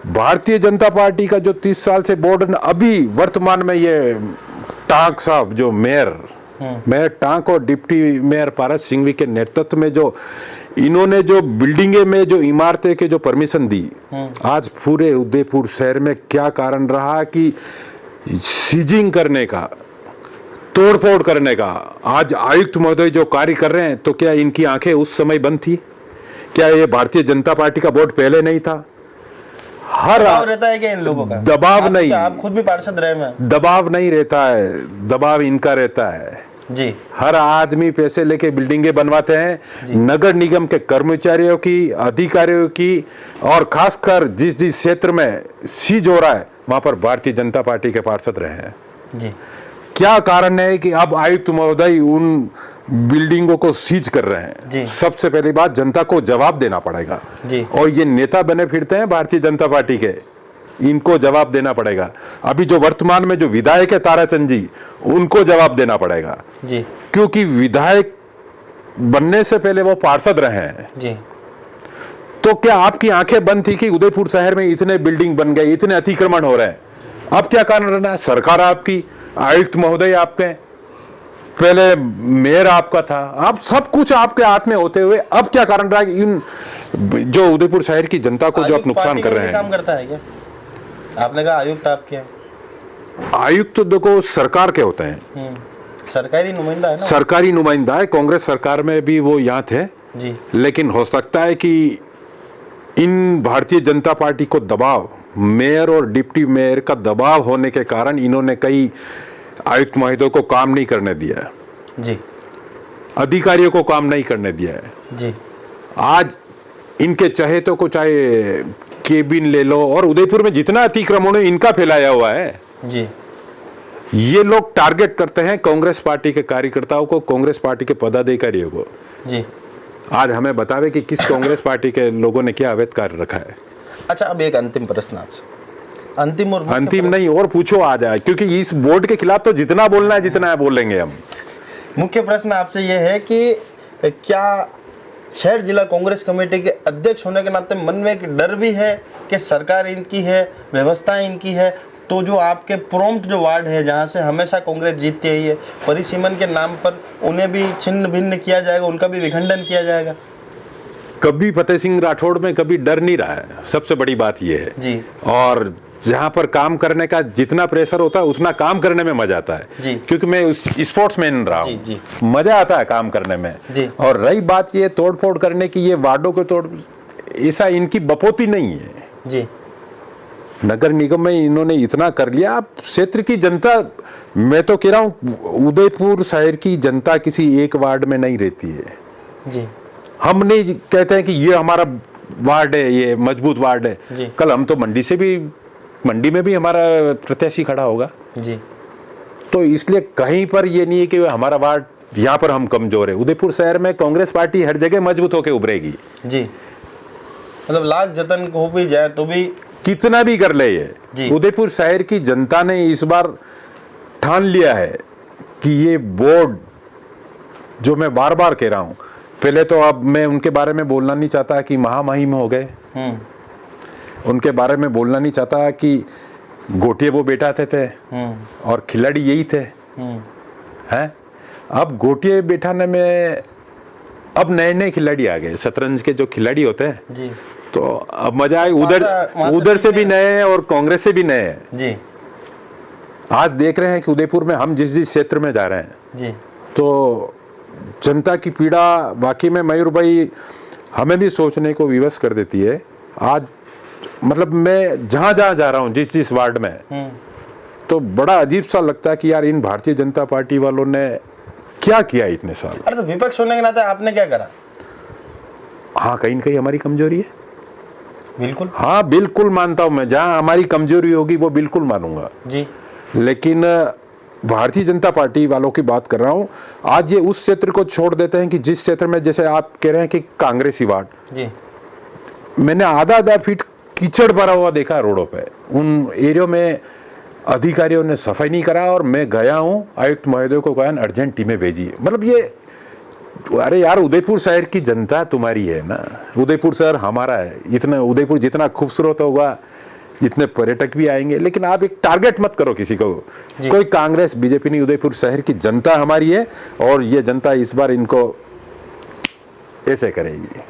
D: भारतीय जनता पार्टी का जो 30 साल से बोर्ड, अभी वर्तमान में ये टांक साहब जो मेयर टांक और डिप्टी मेयर पारस सिंघवी के नेतृत्व में जो इन्होंने जो बिल्डिंगे में जो इमारतें के जो परमिशन दी, आज पूरे उदयपुर शहर में क्या कारण रहा कि सीजिंग करने का, तोड़फोड़ करने का। आज आयुक्त महोदय जो कार्य कर रहे हैं, तो क्या इनकी आंखें उस समय बंद थी? क्या ये भारतीय जनता पार्टी का बोर्ड पहले नहीं था? हर
C: दबाव रहता है कि इन लोगों का
D: दबाव नहीं,
C: आप खुद भी पार्षद रहे हैं।
D: दबाव नहीं रहता है, दबाव इनका रहता है
C: जी।
D: हर आदमी पैसे लेके बिल्डिंगें बनवाते हैं, नगर निगम के कर्मचारियों की, अधिकारियों की, और खासकर जिस जिस क्षेत्र में सीज हो रहा है वहां पर भारतीय जनता पार्टी के पार्षद रहे हैं
C: जी।
D: क्या कारण है कि अब आयुक्त महोदय उन बिल्डिंगों को सीज कर रहे हैं?
C: जी।
D: सबसे पहली बात, जनता को जवाब देना पड़ेगा
C: जी।
D: और ये नेता बने फिरते हैं भारतीय जनता पार्टी के, इनको जवाब देना पड़ेगा। अभी जो वर्तमान में जो विधायक है ताराचंद जी, उनको जवाब देना पड़ेगा
C: जी।
D: क्योंकि विधायक बनने से पहले वो पार्षद रहे हैं
C: जी।
D: तो क्या आपकी आंखें बंद थी कि उदयपुर शहर में इतने बिल्डिंग बन गए, इतने अतिक्रमण हो रहे हैं? अब क्या कारण रहना है? सरकार आपकी, आयुक्त महोदय आपके, पहले मेयर आपका था, अब सब कुछ आपके हाथ में होते हुए अब क्या कारण रहा कि इन जो उदयपुर शहर की जनता को जो आप नुकसान कर रहे हैं?
C: काम करता है क्या? आपने कहा आयुक्त आपके हैं।
D: आयुक्त तो देखो सरकार के होते हैं,
C: सरकारी नुमाइंदा है ना,
D: सरकारी नुमाइंदा है। कांग्रेस सरकार में भी वो यहाँ थे
C: जी।
D: लेकिन हो सकता है कि इन भारतीय जनता पार्टी को दबाव, मेयर और डिप्टी मेयर का दबाव होने के कारण इन्होंने कई आयुक्त महोदय को काम नहीं करने दिया है
C: जी।
D: अधिकारियों को काम नहीं करने दिया है
C: जी।
D: आज इनके चहेतों को, चाहे केबिन ले लो, और उदयपुर में जितना अतिक्रमण है इनका फैलाया हुआ है
C: जी।
D: ये लोग टारगेट करते हैं कांग्रेस पार्टी के कार्यकर्ताओं को, कांग्रेस पार्टी के पदाधिकारियों को
C: जी।
D: आज हमें बतावे कि किस कांग्रेस पार्टी के लोगों ने क्या अवैध कार्य रखा है।
C: अच्छा, अब एक अंतिम प्रश्न आपसे, अंतिम और
D: अंतिम नहीं और पूछो आ जाए, क्योंकि इस बोर्ड के खिलाफ तो जितना बोलना है जितना है बोलेंगे हम।
C: मुख्य प्रश्न आपसे यह है कि क्या शहर जिला कांग्रेस कमेटी के अध्यक्ष होने के नाते मन में एक डर भी है कि सरकार इनकी है, व्यवस्था इनकी है, तो जो आपके प्रॉम्प्ट जो वार्ड है जहां से हमेशा कांग्रेस जीतती है, परिसीमन के नाम पर उन्हें भी छिन्न भिन्न किया जाएगा, उनका भी विखंडन किया जाएगा?
D: कभी फतेह सिंह राठौड़ में कभी डर नहीं रहा है, सबसे बड़ी बात यह है
C: जी।
D: और जहां पर काम करने का जितना प्रेशर होता है उतना काम करने में मजा आता है
C: जी।
D: क्योंकि मैं उस स्पोर्ट्समैन रहा
C: जी, जी।
D: हूँ, मजा आता है काम करने में
C: जी।
D: और रही बात ये तोड़फोड़ करने की, ये वार्डों को तोड़, ऐसा इनकी बपोती नहीं है।
C: जी
D: नगर निगम में इन्होंने इतना कर लिया। अब क्षेत्र की जनता, मैं तो कह रहा हूँ उदयपुर शहर की जनता किसी एक वार्ड में नहीं रहती है।
C: जी
D: हम नहीं कहते हैं कि ये हमारा वार्ड है, ये मजबूत वार्ड है।
C: जी।
D: कल हम तो मंडी में भी हमारा प्रत्याशी खड़ा होगा।
C: जी
D: तो इसलिए कहीं पर ये नहीं है कि हमारा वार्ड यहाँ पर हम कमजोर है। उदयपुर शहर में कांग्रेस पार्टी हर जगह मजबूत होकर उभरेगी।
C: जी, मतलब लाख जतन हो भी जाए तो भी
D: कितना भी कर ले
C: जी।
D: ये, उदयपुर शहर की जनता ने इस बार ठान लिया है कि ये बोर्ड, जो मैं बार बार कह रहा हूं, पहले तो अब मैं उनके बारे में बोलना नहीं चाहता कि महामहिम हो गए, उनके बारे में बोलना नहीं चाहता कि गोटिये वो बैठाते थे और खिलाड़ी यही थे। हैं अब गोटिये बैठाने में अब नए नए खिलाड़ी आ गए, शतरंज के जो खिलाड़ी होते हैं
C: जी।
D: तो अब मजा आए। उधर से भी नए हैं और कांग्रेस से भी नए हैं
C: जी।
D: आज देख रहे हैं कि उदयपुर में हम जिस जिस क्षेत्र में जा रहे हैं
C: जी
D: तो जनता की पीड़ा वाकई में मयूर भाई हमें भी सोचने को विवश कर देती है। आज मतलब मैं जहां जहां जा रहा हूं, जिस जिस वार्ड में, तो बड़ा अजीब सा लगता है कि यार इन भारतीय जनता पार्टी वालों ने क्या किया इतने साल।
C: अरे तो विपक्ष होने के नाते आपने क्या करा?
D: हाँ, कहीं न कहीं हमारी कमजोरी है।
C: बिल्कुल।
D: हाँ बिल्कुल मानता हूं मैं, जहां हमारी कमजोरी होगी वो बिल्कुल मानूंगा
C: जी।
D: लेकिन भारतीय जनता पार्टी वालों की बात कर रहा हूं। आज ये उस क्षेत्र को छोड़ देते हैं कि जिस क्षेत्र में, जैसे आप कह रहे हैं कि कांग्रेसी वार्ड,
C: जी।
D: मैंने आधा फीट कीचड़ भरा हुआ देखा रोडों पे। उन एरियो में अधिकारियों ने सफाई नहीं करा और मैं गया हूं, आयुक्त महोदय को कहा अर्जेंट टीमें भेजिए। मतलब ये, अरे यार उदयपुर शहर की जनता तुम्हारी है ना, उदयपुर शहर हमारा है। इतना उदयपुर जितना खूबसूरत होगा, जितने पर्यटक भी आएंगे, लेकिन आप एक टारगेट मत करो किसी को। कोई कांग्रेस बीजेपी नहीं, उदयपुर शहर की जनता हमारी है और ये जनता इस बार इनको ऐसे करेगी,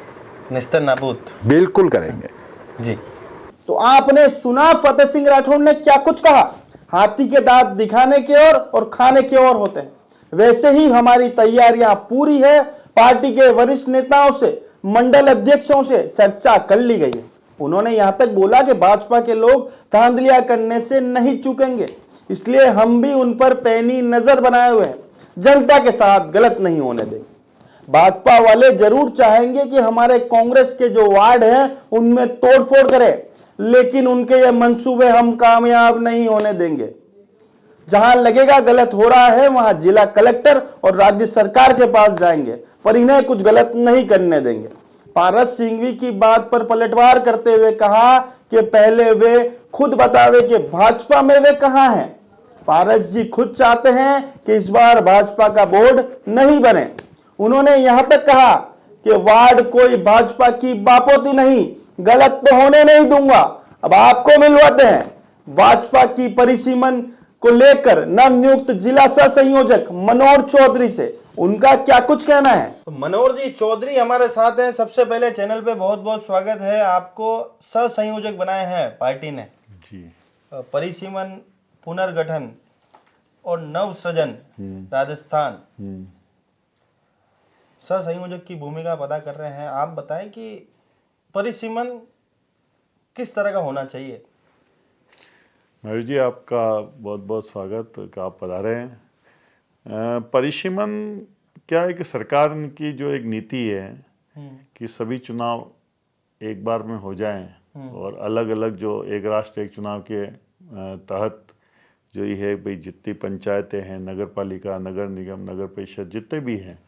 C: निस्तर नाबूद
D: बिल्कुल करेंगे।
C: जी। तो आपने सुना फतेह सिंह राठौड़ ने क्या कुछ कहा। हाथी के दांत दिखाने के ओर और खाने के ओर होते हैं। वैसे ही हमारी तैयारियां पूरी है। पार्टी के वरिष्ठ नेताओं से, मंडल अध्यक्षों से चर्चा कर ली गई है। उन्होंने यहां तक बोला कि भाजपा के लोग धांधलियां करने से नहीं चूकेंगे, इसलिए हम भी उन पर पैनी नजर बनाए हुए हैं। जनता के साथ गलत नहीं होने देंगे। भाजपा वाले जरूर चाहेंगे कि हमारे कांग्रेस के जो वार्ड हैं उनमें तोड़फोड़ करें, लेकिन उनके ये मंसूबे हम कामयाब नहीं होने देंगे। जहां लगेगा गलत हो रहा है वहां जिला कलेक्टर और राज्य सरकार के पास जाएंगे, पर इन्हें कुछ गलत नहीं करने देंगे। पारस सिंघवी की बात पर पलटवार करते हुए कहा कि पहले वे खुद बतावे कि भाजपा में वे कहां हैं। पारस जी खुद चाहते हैं कि इस बार भाजपा का बोर्ड नहीं बने। उन्होंने यहां तक कहा कि वार्ड कोई भाजपा की बापोती नहीं, गलत तो होने नहीं दूंगा। अब आपको मिलवाते हैं भाजपा की परिसीमन को लेकर नवनियुक्त जिला सह संयोजक मनोहर चौधरी से, उनका क्या कुछ कहना है। तो मनोहर जी चौधरी हमारे साथ हैं। सबसे पहले चैनल पे बहुत बहुत स्वागत है। आपको सह संयोजक बनाए हैं पार्टी ने
E: जी।
C: परिसीमन, पुनर्गठन और नव सृजन राजस्थान सह संयोजक की भूमिका अदा कर रहे हैं। आप बताएं कि परिसीमन किस तरह का होना चाहिए।
E: मयूर जी, आपका बहुत बहुत स्वागत कि आप पधारे हैं। परिसीमन क्या है कि सरकार की जो एक नीति है कि सभी चुनाव एक बार में हो जाएं और अलग अलग जो एक राष्ट्र एक चुनाव के तहत जो ये है भाई जितनी पंचायतें हैं, नगर पालिका, नगर निगम, नगर परिषद जितने भी हैं,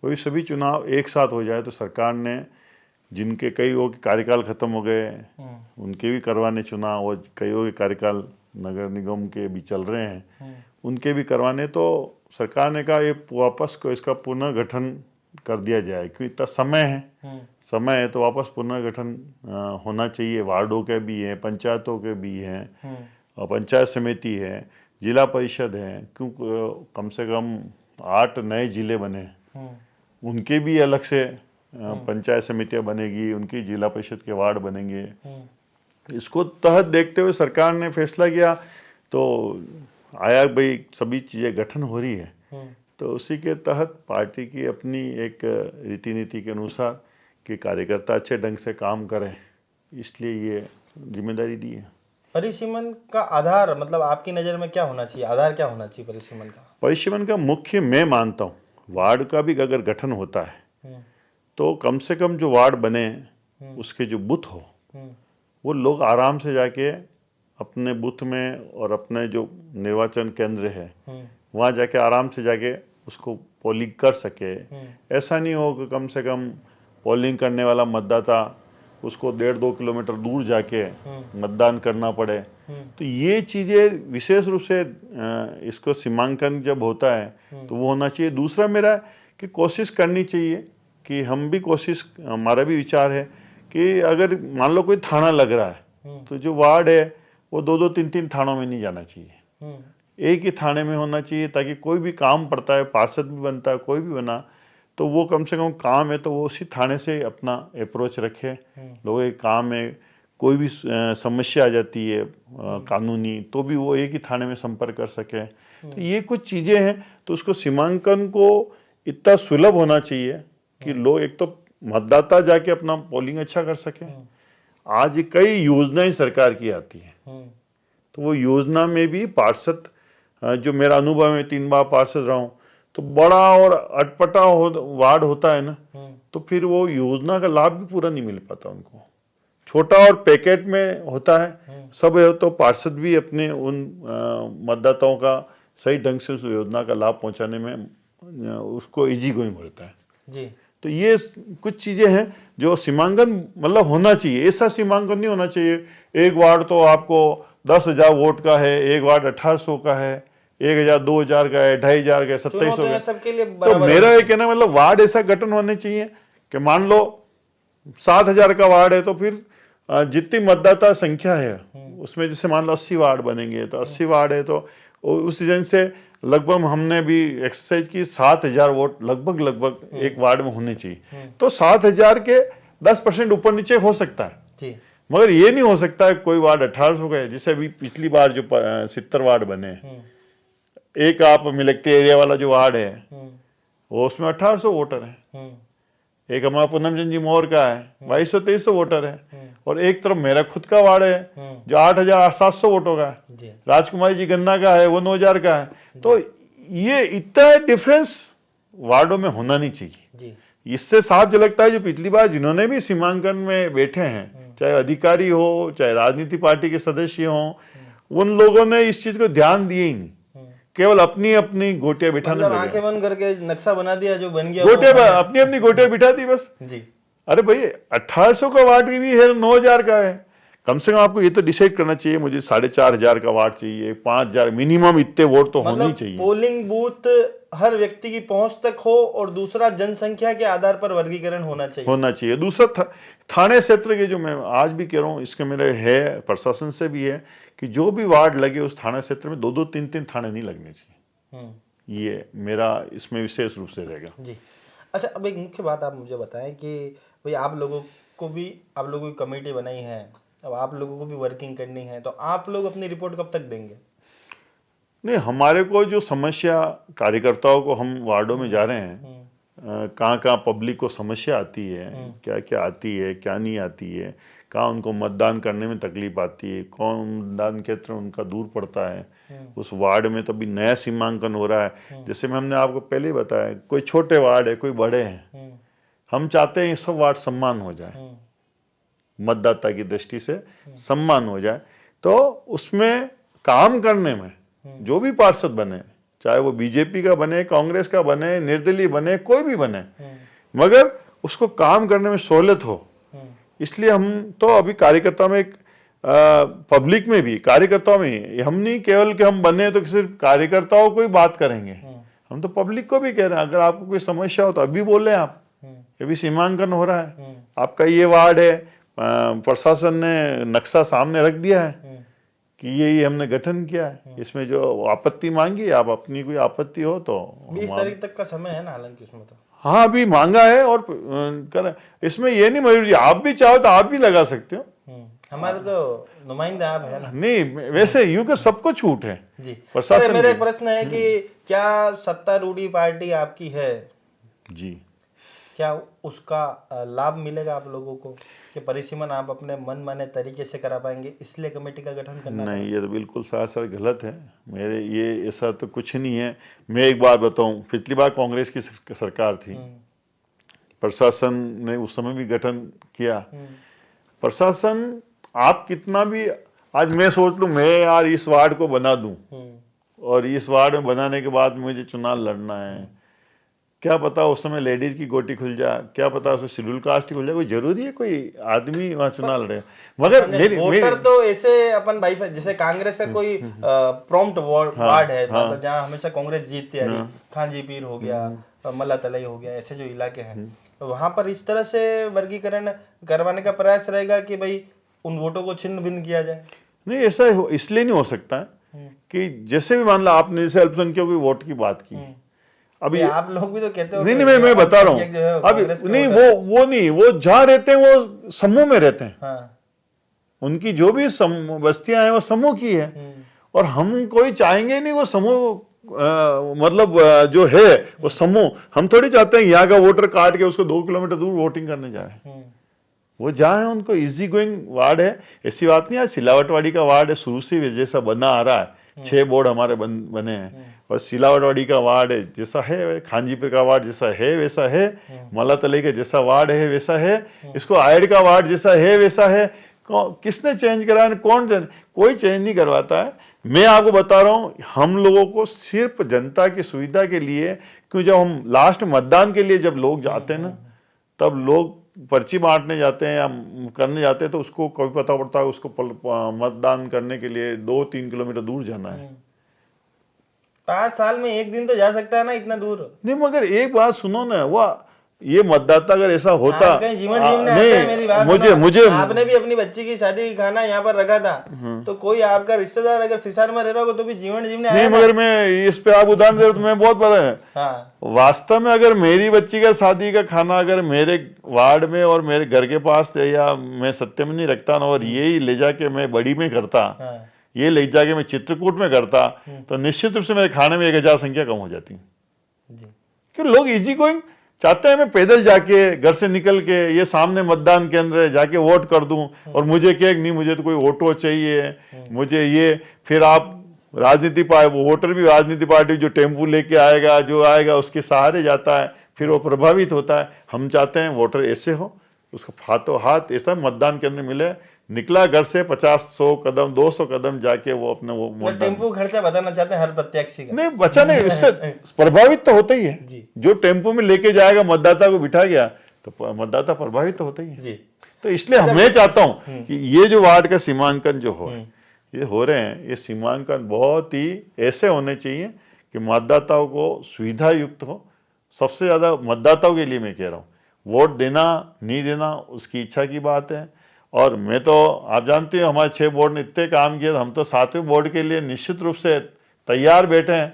E: वो सभी चुनाव एक साथ हो जाए। तो सरकार ने जिनके कई वो कार्यकाल खत्म हो गए उनके भी करवाने चुनाव, और कई के कार्यकाल नगर निगम के भी चल रहे हैं उनके भी करवाने। तो सरकार ने कहा ये वापस को इसका पुनर्गठन कर दिया जाए, क्योंकि इतना समय है तो वापस पुनर्गठन होना चाहिए। वार्डों के भी हैं, पंचायतों के भी हैं, और पंचायत समिति है, जिला परिषद है, क्यों कम से कम 8 नए जिले बने, उनके भी अलग से पंचायत समितियां बनेगी, उनकी जिला परिषद के वार्ड बनेंगे। इसको तहत देखते हुए सरकार ने फैसला किया, तो आया भाई सभी चीज़ें गठन हो रही है, तो उसी के तहत पार्टी की अपनी एक रीति नीति के अनुसार कि कार्यकर्ता अच्छे ढंग से काम करें, इसलिए ये जिम्मेदारी दी है।
C: परिसीमन का आधार मतलब आपकी नज़र में क्या होना चाहिए, आधार क्या होना चाहिए परिसीमन का?
E: परिसीमन का मुख्य मैं मानता हूँ, वार्ड का भी अगर गठन होता है तो कम से कम जो वार्ड बने उसके जो बूथ हो वो लोग आराम से जाके अपने बूथ में और अपने जो निर्वाचन केंद्र है वहाँ जाके आराम से जाके उसको पोलिंग कर सके। ऐसा नहीं हो कि कम से कम पोलिंग करने वाला मतदाता उसको 1.5-2 किलोमीटर दूर जाके मतदान करना पड़े। तो ये चीज़ें विशेष रूप से इसको सीमांकन जब होता है तो वो होना चाहिए। दूसरा मेरा कि कोशिश करनी चाहिए कि हम भी कोशिश, हमारा भी विचार है कि अगर मान लो कोई थाना लग रहा है तो जो वार्ड है वो 2-2, 3-3 थानों में नहीं जाना चाहिए, एक ही थाने में होना चाहिए, ताकि कोई भी काम पड़ता है, पार्षद भी बनता है, कोई भी बना, तो वो कम से कम काम है तो वो उसी थाने से अपना अप्रोच रखे। लोगों के काम है, कोई भी समस्या आ जाती है कानूनी, तो भी वो एक ही थाने में संपर्क कर सके। तो ये कुछ चीज़ें हैं, तो उसको सीमांकन को इतना सुलभ होना चाहिए कि लोग, एक तो मतदाता जाके अपना पोलिंग अच्छा कर सके। आज कई योजनाएं सरकार की आती है, तो वो योजना में भी पार्षद, जो मेरा अनुभव है, 3 बार पार्षद रहा हूँ, तो बड़ा और अटपटा वार्ड होता है ना, तो फिर वो योजना का लाभ भी पूरा नहीं मिल पाता उनको। छोटा और पैकेट में होता है सब है, तो पार्षद भी अपने उन मतदाताओं का सही ढंग से उस योजना का लाभ पहुंचाने में उसको इजी गोइंग होता है
C: जी।
E: तो ये कुछ चीजें हैं जो सीमांकन मतलब होना चाहिए। ऐसा सीमांकन नहीं होना चाहिए एक वार्ड तो आपको 10,000 वोट का है, एक वार्ड 1800 का है, 1,000 2,000 का है, 2,500 का है, 2700 का है।
C: सबके लिए
E: तो मेरा ये कहना मतलब वार्ड ऐसा गठन होने चाहिए कि मान लो 7,000 का वार्ड है तो फिर जितनी मतदाता संख्या है उसमें जैसे मान लो 80 वार्ड बनेंगे, तो 80 वार्ड है तो उस सीजन से लगभग हमने भी एक्सरसाइज की 7,000 वोट लगभग एक वार्ड में होने चाहिए। तो 7,000 के 10% ऊपर नीचे हो सकता है
C: जी।
E: मगर ये नहीं हो सकता है कोई वार्ड 1800 का है, जैसे अभी पिछली बार जो 70 वार्ड बने, एक आप मिलकती एरिया वाला जो वार्ड है वो उसमें 1800 वोटर है, एक हमारा पूनमचंद जी मोहर का है 2200-2300 वोटर है, और एक तरफ मेरा खुद का वार्ड है जो 8,700 वोटों का है, राजकुमारी जी गन्ना का है वो 9,000 का है। तो ये इतना डिफरेंस वार्डों में होना नहीं चाहिए। इससे साफ झलकता है जो पिछली बार जिन्होंने भी सीमांकन में बैठे हैं, चाहे अधिकारी हो चाहे राजनीति पार्टी के सदस्य हो, उन लोगों ने इस चीज को ध्यान दिए ही नहीं, केवल अपनी अपनी गोटियां बिठाने लगे,
C: आंखें बंद करके नक्शा बना दिया जो बन गया,
E: गोटियां अपनी अपनी गोटियां बिठा दी बस
C: जी।
E: अरे भाई 1800 का वार्ड भी है, 9,000 का है, कम से कम आपको ये तो डिसाइड करना चाहिए मुझे 4,500 का वार्ड चाहिए, 5,000 मिनिमम इतने वोट तो होने चाहिए।
C: पोलिंग बूथ हर व्यक्ति की पहुंच तक हो, और दूसरा जनसंख्या के आधार पर वर्गीकरण होना चाहिए। दूसरा थाने क्षेत्र के, जो मैं आज भी कह रहा हूँ, इसके मेरे है प्रशासन से भी है कि जो भी वार्ड लगे उस थाना क्षेत्र में 2-2, 3-3 थाने नहीं लगने चाहिए। ये मेरा इसमें विशेष रूप से रहेगा जी। अच्छा, अब एक मुख्य बात आप मुझे बताएं कि भाई आप लोगों की कमेटी बनाई है, अब आप लोगों को भी वर्किंग करनी है, तो आप लोग अपनी रिपोर्ट कब तक देंगे?
E: नहीं, हमारे को जो समस्या कार्यकर्ताओं को, हम वार्डों में जा रहे हैं, कहाँ कहाँ पब्लिक को समस्या आती है, क्या क्या आती है, क्या नहीं आती है, कहाँ उनको मतदान करने में तकलीफ आती है, कौन मतदान क्षेत्र उनका दूर पड़ता है, उस वार्ड में तो अभी नया सीमांकन हो रहा है। जैसे मैं हमने आपको पहले ही बताया, कोई छोटे वार्ड है, कोई बड़े हैं, हम चाहते हैं ये सब वार्ड सम्मान हो जाए, मतदाता की दृष्टि से सम्मान हो जाए। तो उसमें काम करने में जो भी पार्षद बने, चाहे वो बीजेपी का बने, कांग्रेस का बने, निर्दलीय बने, कोई भी बने, मगर उसको काम करने में सहूलियत हो। इसलिए हम तो अभी कार्यकर्ता में एक पब्लिक में भी, कार्यकर्ताओं में, हम नहीं केवल कि हम बने तो सिर्फ कार्यकर्ताओं को ही बात करेंगे, हम तो पब्लिक को भी कह रहे हैं अगर आपको कोई समस्या हो तो अभी बोले आप, अभी सीमांकन हो रहा है, आपका ये वार्ड है, प्रशासन ने नक्शा सामने रख दिया है कि ये हमने गठन किया है, इसमें जो आपत्ति मांगी, आप अपनी कोई आपत्ति हो तो
C: 20 तारीख तक का समय है ना, हालांकि उसमें तो
E: हाँ अभी मांगा है, और करें, इसमें ये नहीं मजबूरी, आप भी चाहो तो आप भी लगा सकते हो,
C: हमारे तो नुमाइंदे आप है ना।
E: नहीं वैसे यूं कि सबको छूट है
C: जी।
E: प्रशासन।
C: मेरा प्रश्न है कि क्या सत्तारूढ़ी पार्टी आपकी है?
E: जी।
C: क्या उसका लाभ मिलेगा आप लोगों को कि परिसीमन आप अपने मन माने तरीके से करा पाएंगे, इसलिए कमेटी का गठन करना
E: नहीं, ये तो बिल्कुल सरासर गलत है। मेरे ये ऐसा तो कुछ नहीं है। मैं एक बात बताऊं, पिछली बार कांग्रेस की सरकार थी, प्रशासन ने उस समय भी गठन किया। प्रशासन आप कितना भी, आज मैं सोच लूं मैं यार इस वार्ड को बना दूं और इस वार्ड में बनाने के बाद मुझे चुनाव लड़ना है, क्या पता उस समय लेडीज की गोटी खुल जाए, क्या पता उसमें शेड्यूल कास्ट ही खुल जाए, कोई जरूरी है कोई आदमी वहाँ चुनाव लड़े? मगर
C: वोटर तो ऐसे अपन भाई जैसे कांग्रेस का कोई प्रॉम्प्ट वार्ड है, मतलब जहाँ हमेशा कांग्रेस जीतती है, खांजी पीर हो गया, मल्ला तलाई हो गया, ऐसे जो इलाके हैं, तो वहां पर इस तरह से वर्गीकरण करवाने का प्रयास रहेगा कि भाई उन वोटों को छिन्न भिन्न किया जाए।
E: नहीं, ऐसा इसलिए नहीं हो सकता है कि जैसे भी मान लो आपने जैसे अल्पसंख्यकों की वोट की बात की, अभी
C: आप लोग भी तो कहते हो
E: नहीं, मैं बता रहा हूँ अभी नहीं, वो नहीं, वो जहाँ रहते हैं वो समूह में रहते हैं।
C: हाँ।
E: उनकी जो भी बस्तियां हैं वो समूह की है, और हम कोई चाहेंगे नहीं वो समूह मतलब जो है वो समूह, हम थोड़ी चाहते हैं यहाँ का वोटर काट के उसको 2 किलोमीटर दूर वोटिंग करने जाए। वो जहाँ है उनको इजी गोइंग वार्ड है, ऐसी बात नहीं। आज सिलावटवाड़ी का वार्ड है, शुरू से जैसा बना आ रहा है, 6 बोर्ड हमारे बने हैं, और सिलावटवाड़ी का वार्ड है जैसा है, खांजीपुर का वार्ड जैसा है वैसा है, मला तलाई का जैसा वार्ड है वैसा है, इसको आयड का वार्ड जैसा है वैसा है। किसने चेंज कराया? कौन कोई चेंज नहीं करवाता है। मैं आपको बता रहा हूँ, हम लोगों को सिर्फ जनता की सुविधा के लिए, क्यों जब हम लास्ट मतदान के लिए जब लोग जाते हैं ना, तब लोग पर्ची बांटने जाते हैं या करने जाते हैं, तो उसको कभी पता पड़ता है उसको मतदान करने के लिए 2-3 किलोमीटर दूर जाना है।
C: 5 साल में एक दिन तो जा सकता है ना इतना दूर?
E: नहीं, मगर एक बात सुनो ना, वो ये मतदाता अगर ऐसा होता,
C: जीवन जीवने आता है, मेरी बात
E: मुझे
C: आपने भी अपनी बच्ची की शादी की खाना यहाँ पर रखा था, तो कोई आपका रिश्तेदार अगर सिसार में रह रहा होगा तो भी जीवन जीवने
E: नहीं, मगर मैं इस पे आप उदाहरण दे तो मैं बहुत पता है।
C: हाँ।
E: वास्तव में अगर मेरी बच्ची का शादी का खाना अगर मेरे वार्ड में और मेरे घर के पास या मैं सत्य में नहीं रखता ना, और यही ले जाके मैं बड़ी में करता, ये ले जाके मैं चित्रकूट में करता, तो निश्चित रूप से मेरे खाने में 1000 संख्या कम हो जाती। क्यों लोग इजी गोइंग चाहते हैं, मैं पैदल जाके घर से निकल के ये सामने मतदान केंद्र है जाके वोट कर दूं, और मुझे क्या नहीं, मुझे तो कोई ऑटो चाहिए, मुझे ये, फिर आप राजनीति वो वोटर भी राजनीति पार्टी जो टेम्पू लेके आएगा, जो आएगा उसके सहारे जाता है, फिर वो प्रभावित होता है। हम चाहते हैं वोटर ऐसे हो, उसको हाथों हाथ ऐसा मतदान केंद्र मिले, निकला घर से 50-100 कदम 200 कदम जाके वो अपने वो
C: टेम्पो खर्चा बताना चाहते हैं हर प्रत्याशी का? नहीं,
E: बचा नहीं, इससे प्रभावित तो होता ही है। जो टेम्पो में लेके जाएगा मतदाता को बिठा गया तो मतदाता प्रभावित तो होता ही है। तो इसलिए मैं चाहता हूं कि ये जो वार्ड का सीमांकन जो ये हो रहे हैं, ये सीमांकन बहुत ही ऐसे होने चाहिए कि मतदाताओं को सुविधा युक्त हो। सबसे ज्यादा मतदाताओं के लिए मैं कह रहा हूँ, वोट देना नहीं देना उसकी इच्छा की बात है। और मैं तो आप जानते हो हमारे 6 बोर्ड ने इतने काम किए, हम तो 7वें बोर्ड के लिए निश्चित रूप से तैयार बैठे हैं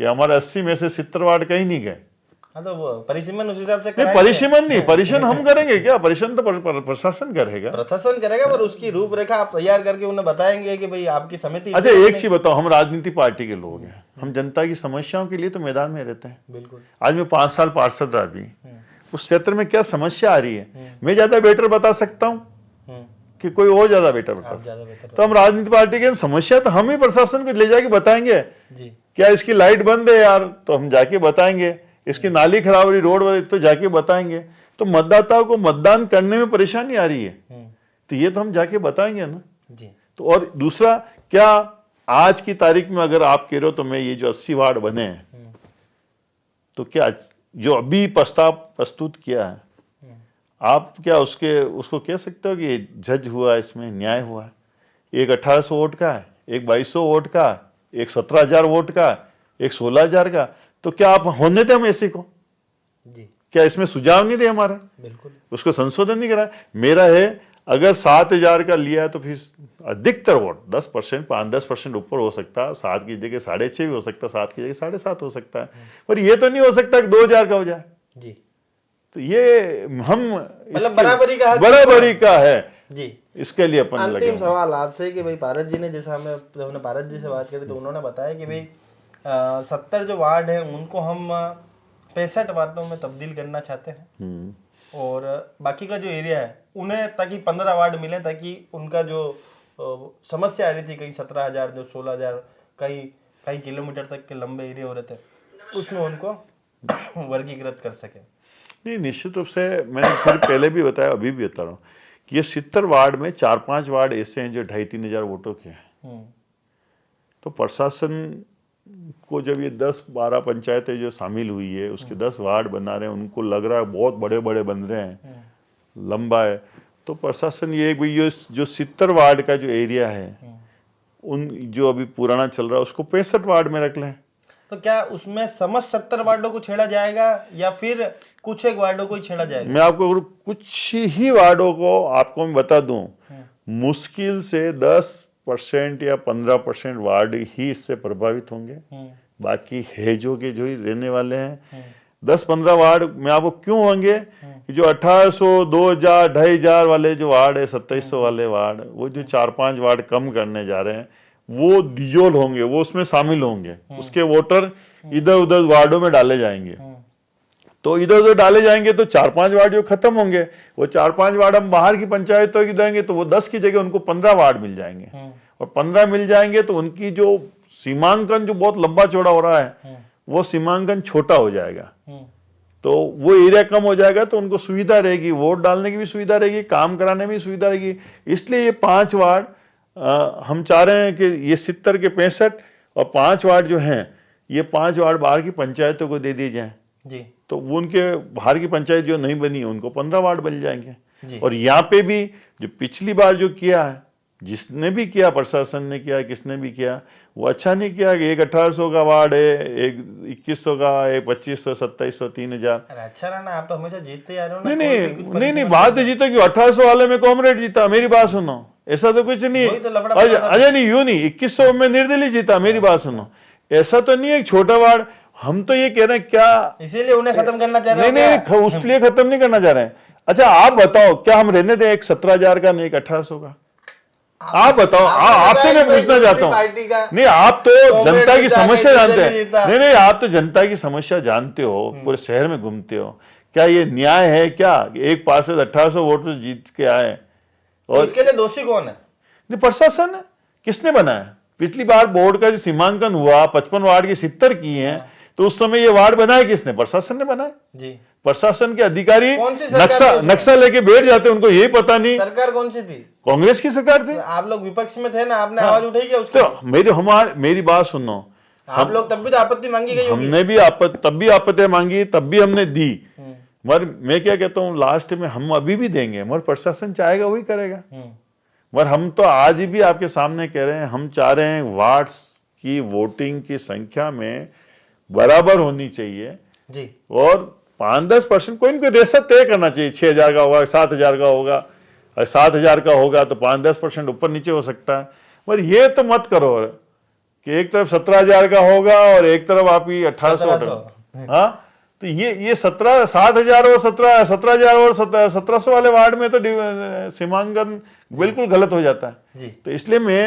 E: कि हमारे 80 में से 70 वार्ड कहीं नहीं गए।
C: हाँ, तो परिसीमन उस हिसाब से
E: परिसीमन नहीं, परिसीमन हम करेंगे क्या? परिसीमन तो प्रशासन करेगा,
C: प्रशासन करेगा, पर उसकी रूपरेखा आप तैयार करके उन्हें बताएंगे कि भाई आपकी समिति।
E: अच्छा, एक चीज बताओ, हम राजनीति पार्टी के लोग हैं, हम जनता की समस्याओं के लिए तो मैदान में रहते हैं।
C: बिल्कुल।
E: आज मैं 5 साल पार्षद रहा भी, उस क्षेत्र में क्या समस्या आ रही है मैं ज्यादा बेटर बता सकता हूँ कि कोई और ज्यादा बेटर बता। तो हम राजनीति पार्टी के समस्या तो हम ही प्रशासन को ले जाके बताएंगे जी। क्या इसकी लाइट बंद है यार, तो हम जाके बताएंगे, इसकी नाली खराब हो रही, रोड तो जाके बताएंगे। तो मतदाताओं को मतदान करने में परेशानी आ रही है, तो ये तो हम जाके बताएंगे ना जी। तो और दूसरा, क्या आज की तारीख में अगर आप कह रहे हो तो मैं ये जो 80 वार्ड बने हैं, तो क्या जो अभी प्रस्ताव प्रस्तुत किया है, आप क्या उसको कह सकते हो कि जज हुआ, इसमें न्याय हुआ है? एक 1800 वोट का है, एक 2200 वोट का, एक 17,000 वोट का, एक 16,000 का, तो क्या आप होने थे हम ऐसे को जी? क्या इसमें सुझाव नहीं थे हमारा? बिल्कुल, उसको संशोधन नहीं करा। मेरा है, अगर 7,000 का लिया है तो फिर अधिकतर वोट 10%, 5-10% ऊपर हो सकता है, 7 की जगह 6.5 भी हो सकता है, 7 की जगह 7.5 हो सकता है, पर ये तो नहीं हो सकता कि 2,000 का हो जाए जी। तो ये हम
C: मतलब
E: बराबरी का है जी। इसके लिए अपन
C: अंतिम सवाल आपसे कि भाई पारस जी ने, जैसा हमने पारस जी से बात करी तो उन्होंने बताया कि भाई 70 जो वार्ड है उनको हम 65 वार्डों में तब्दील करना चाहते हैं और बाकी का जो एरिया है उन्हें ताकि 15 वार्ड मिले, ताकि उनका जो समस्या आ रही थी, कहीं 17,000 जो 16,000 कई किलोमीटर तक के लंबे एरिया हो रहे थे, उसमें उनको वर्गीकृत कर सके।
E: नहीं, निश्चित रूप से मैंने फिर पहले भी बताया, अभी भी बता रहा हूँ कि ये 70 वार्ड में 4-5 वार्ड ऐसे हैं जो 2,500-3,000 हजार वोटों के हैं। तो प्रशासन को जब ये 10-12 पंचायतें जो शामिल हुई है, उसके 10 वार्ड बना रहे हैं, उनको लग रहा है बहुत बड़े बड़े बन रहे हैं, लंबा है, तो प्रशासन ये जो 70 वार्ड का जो एरिया है, उन जो अभी पुराना चल रहा है उसको 65 वार्ड में रख लें।
C: तो क्या उसमें समस्त 70 वार्डों को छेड़ा जाएगा या फिर कुछ एक वार्डों को ही छेड़ा जाएगा?
E: मैं आपको कुछ ही वार्डों को आपको मैं बता दूं, मुश्किल से 10% या 15% वार्ड ही इससे प्रभावित होंगे, बाकी है जो के जो ही रहने वाले हैं। 10-15 वार्ड में आपको क्यों होंगे, जो 1800, 2000, 2500 वाले जो वार्ड है, 2700 वाले वार्ड, वो जो 4-5 वार्ड कम करने जा रहे हैं, वो डिजोल होंगे, वो उसमें शामिल होंगे, उसके वोटर इधर उधर वार्डों में डाले जाएंगे। तो इधर उधर डाले जाएंगे तो 4-5 वार्ड जो खत्म होंगे, वो 4-5 वार्ड हम बाहर की पंचायतों की देंगे तो वो 10 की जगह उनको 15 वार्ड मिल जाएंगे, और 15 मिल जाएंगे तो उनकी जो सीमांकन जो बहुत लंबा चौड़ा हो रहा है, वो सीमांकन छोटा हो जाएगा, तो वो एरिया कम हो जाएगा, तो उनको सुविधा रहेगी, वोट डालने की भी सुविधा रहेगी, काम कराने में भी सुविधा रहेगी। इसलिए ये 5 वार्ड हम चाह रहे हैं कि ये 70 के 65 और 5 वार्ड जो हैं, ये 5 वार्ड बाहर की पंचायतों को दे दिए जाएं
C: जी,
E: तो वो उनके बाहर की पंचायत जो नहीं बनी है उनको 15 वार्ड बन जाएंगे
C: जी।
E: और यहाँ पे भी जो पिछली बार जो किया है, जिसने भी किया, प्रशासन ने किया, किसने भी किया, वो अच्छा नहीं किया कि एक 1800 का वार्ड है, एक 2100 का, एक 2500, 2700, 3000।
C: अच्छा रहा ना, आप तो हमेशा जीतते आ रहे हो ना।
E: नहीं, बात जीता कि 1800 वाले में कॉमरेड जीता, मेरी बात सुनो, ऐसा तो कुछ नहीं है। अजय नहीं, यूं नहीं, 2100 में निर्दलीय जीता, मेरी बात सुनो, ऐसा तो नहीं है छोटा वार्ड। हम तो ये कह रहे हैं, क्या
C: इसीलिए उन्हें खत्म करना चाह रहे हैं?
E: नहीं, उसलिए खत्म नहीं करना चाह रहे हैं। अच्छा आप बताओ, क्या हम रहने दें एक 17,000 का, नहीं एक 1800 का? आप बताओ, आपसे मैं पूछना चाहता हूँ। नहीं, आप तो जनता की समस्या जानते हैं। नहीं, आप तो जनता की समस्या जानते हो, पूरे शहर में घूमते हो, क्या ये न्याय है क्या एक पार्षद 1800 वोट जीत के आए?
C: और इसके लिए दोषी कौन है?
E: प्रशासन है। किसने बनाया? पिछली बार बोर्ड का जो सीमांकन हुआ, 55 वार्ड की 70 की है, तो उस समय ये वार्ड बनाए किसने? प्रशासन ने बनाए जी। प्रशासन के अधिकारी नक्शा लेके बैठ जाते, उनको यही पता नहीं।
C: सरकार कौन सी थी?
E: कांग्रेस की सरकार थी।
C: आप लोग विपक्ष में थे ना, आपने आवाज उठाई क्या उसकी?
E: तो मेरी बात सुनो,
C: आप लोग तब भी तो आपत्ति मांगी गई होगी।
E: हमने भी तब भी आपत्ति मांगी, तब भी हमने दी, मगर मैं क्या कहता हूँ, लास्ट में हम अभी भी देंगे, मगर प्रशासन चाहेगा वही करेगा। मगर हम तो आज भी आपके सामने कह रहे हैं, हम चाह रहे हैं वार्ड्स की वोटिंग की संख्या में बराबर होनी चाहिए जी, और 5-10% कोई इनको रेशा तय करना चाहिए। 6,000 का होगा, 7,000 का होगा, 7,000 का होगा तो 5-10% ऊपर नीचे हो सकता है। मगर ये तो मत करो कि एक तरफ 17,000 का होगा और एक तरफ आप ही 1800। हाँ, तो ये 7,000 और 17,000 और 1,700 वाले वार्ड में तो सीमांकन बिल्कुल गलत हो जाता है जी। तो इसलिए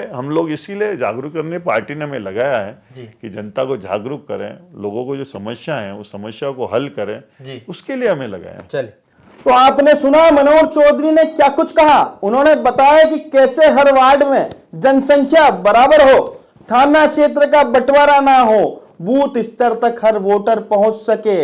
E: हम लोग इसीलिए जागरूक करने पार्टी ने हमें लगाया है कि जनता को जागरूक करें, लोगों को जो समस्या है उस समस्या को हल करें जी। उसके लिए हमें लगाया।
C: चलिए, तो आपने सुना मनोहर चौधरी ने क्या कुछ कहा। उन्होंने बताया कि कैसे हर वार्ड में जनसंख्या बराबर हो, थाना क्षेत्र का बंटवारा ना हो, बूथ स्तर तक हर वोटर पहुंच सके,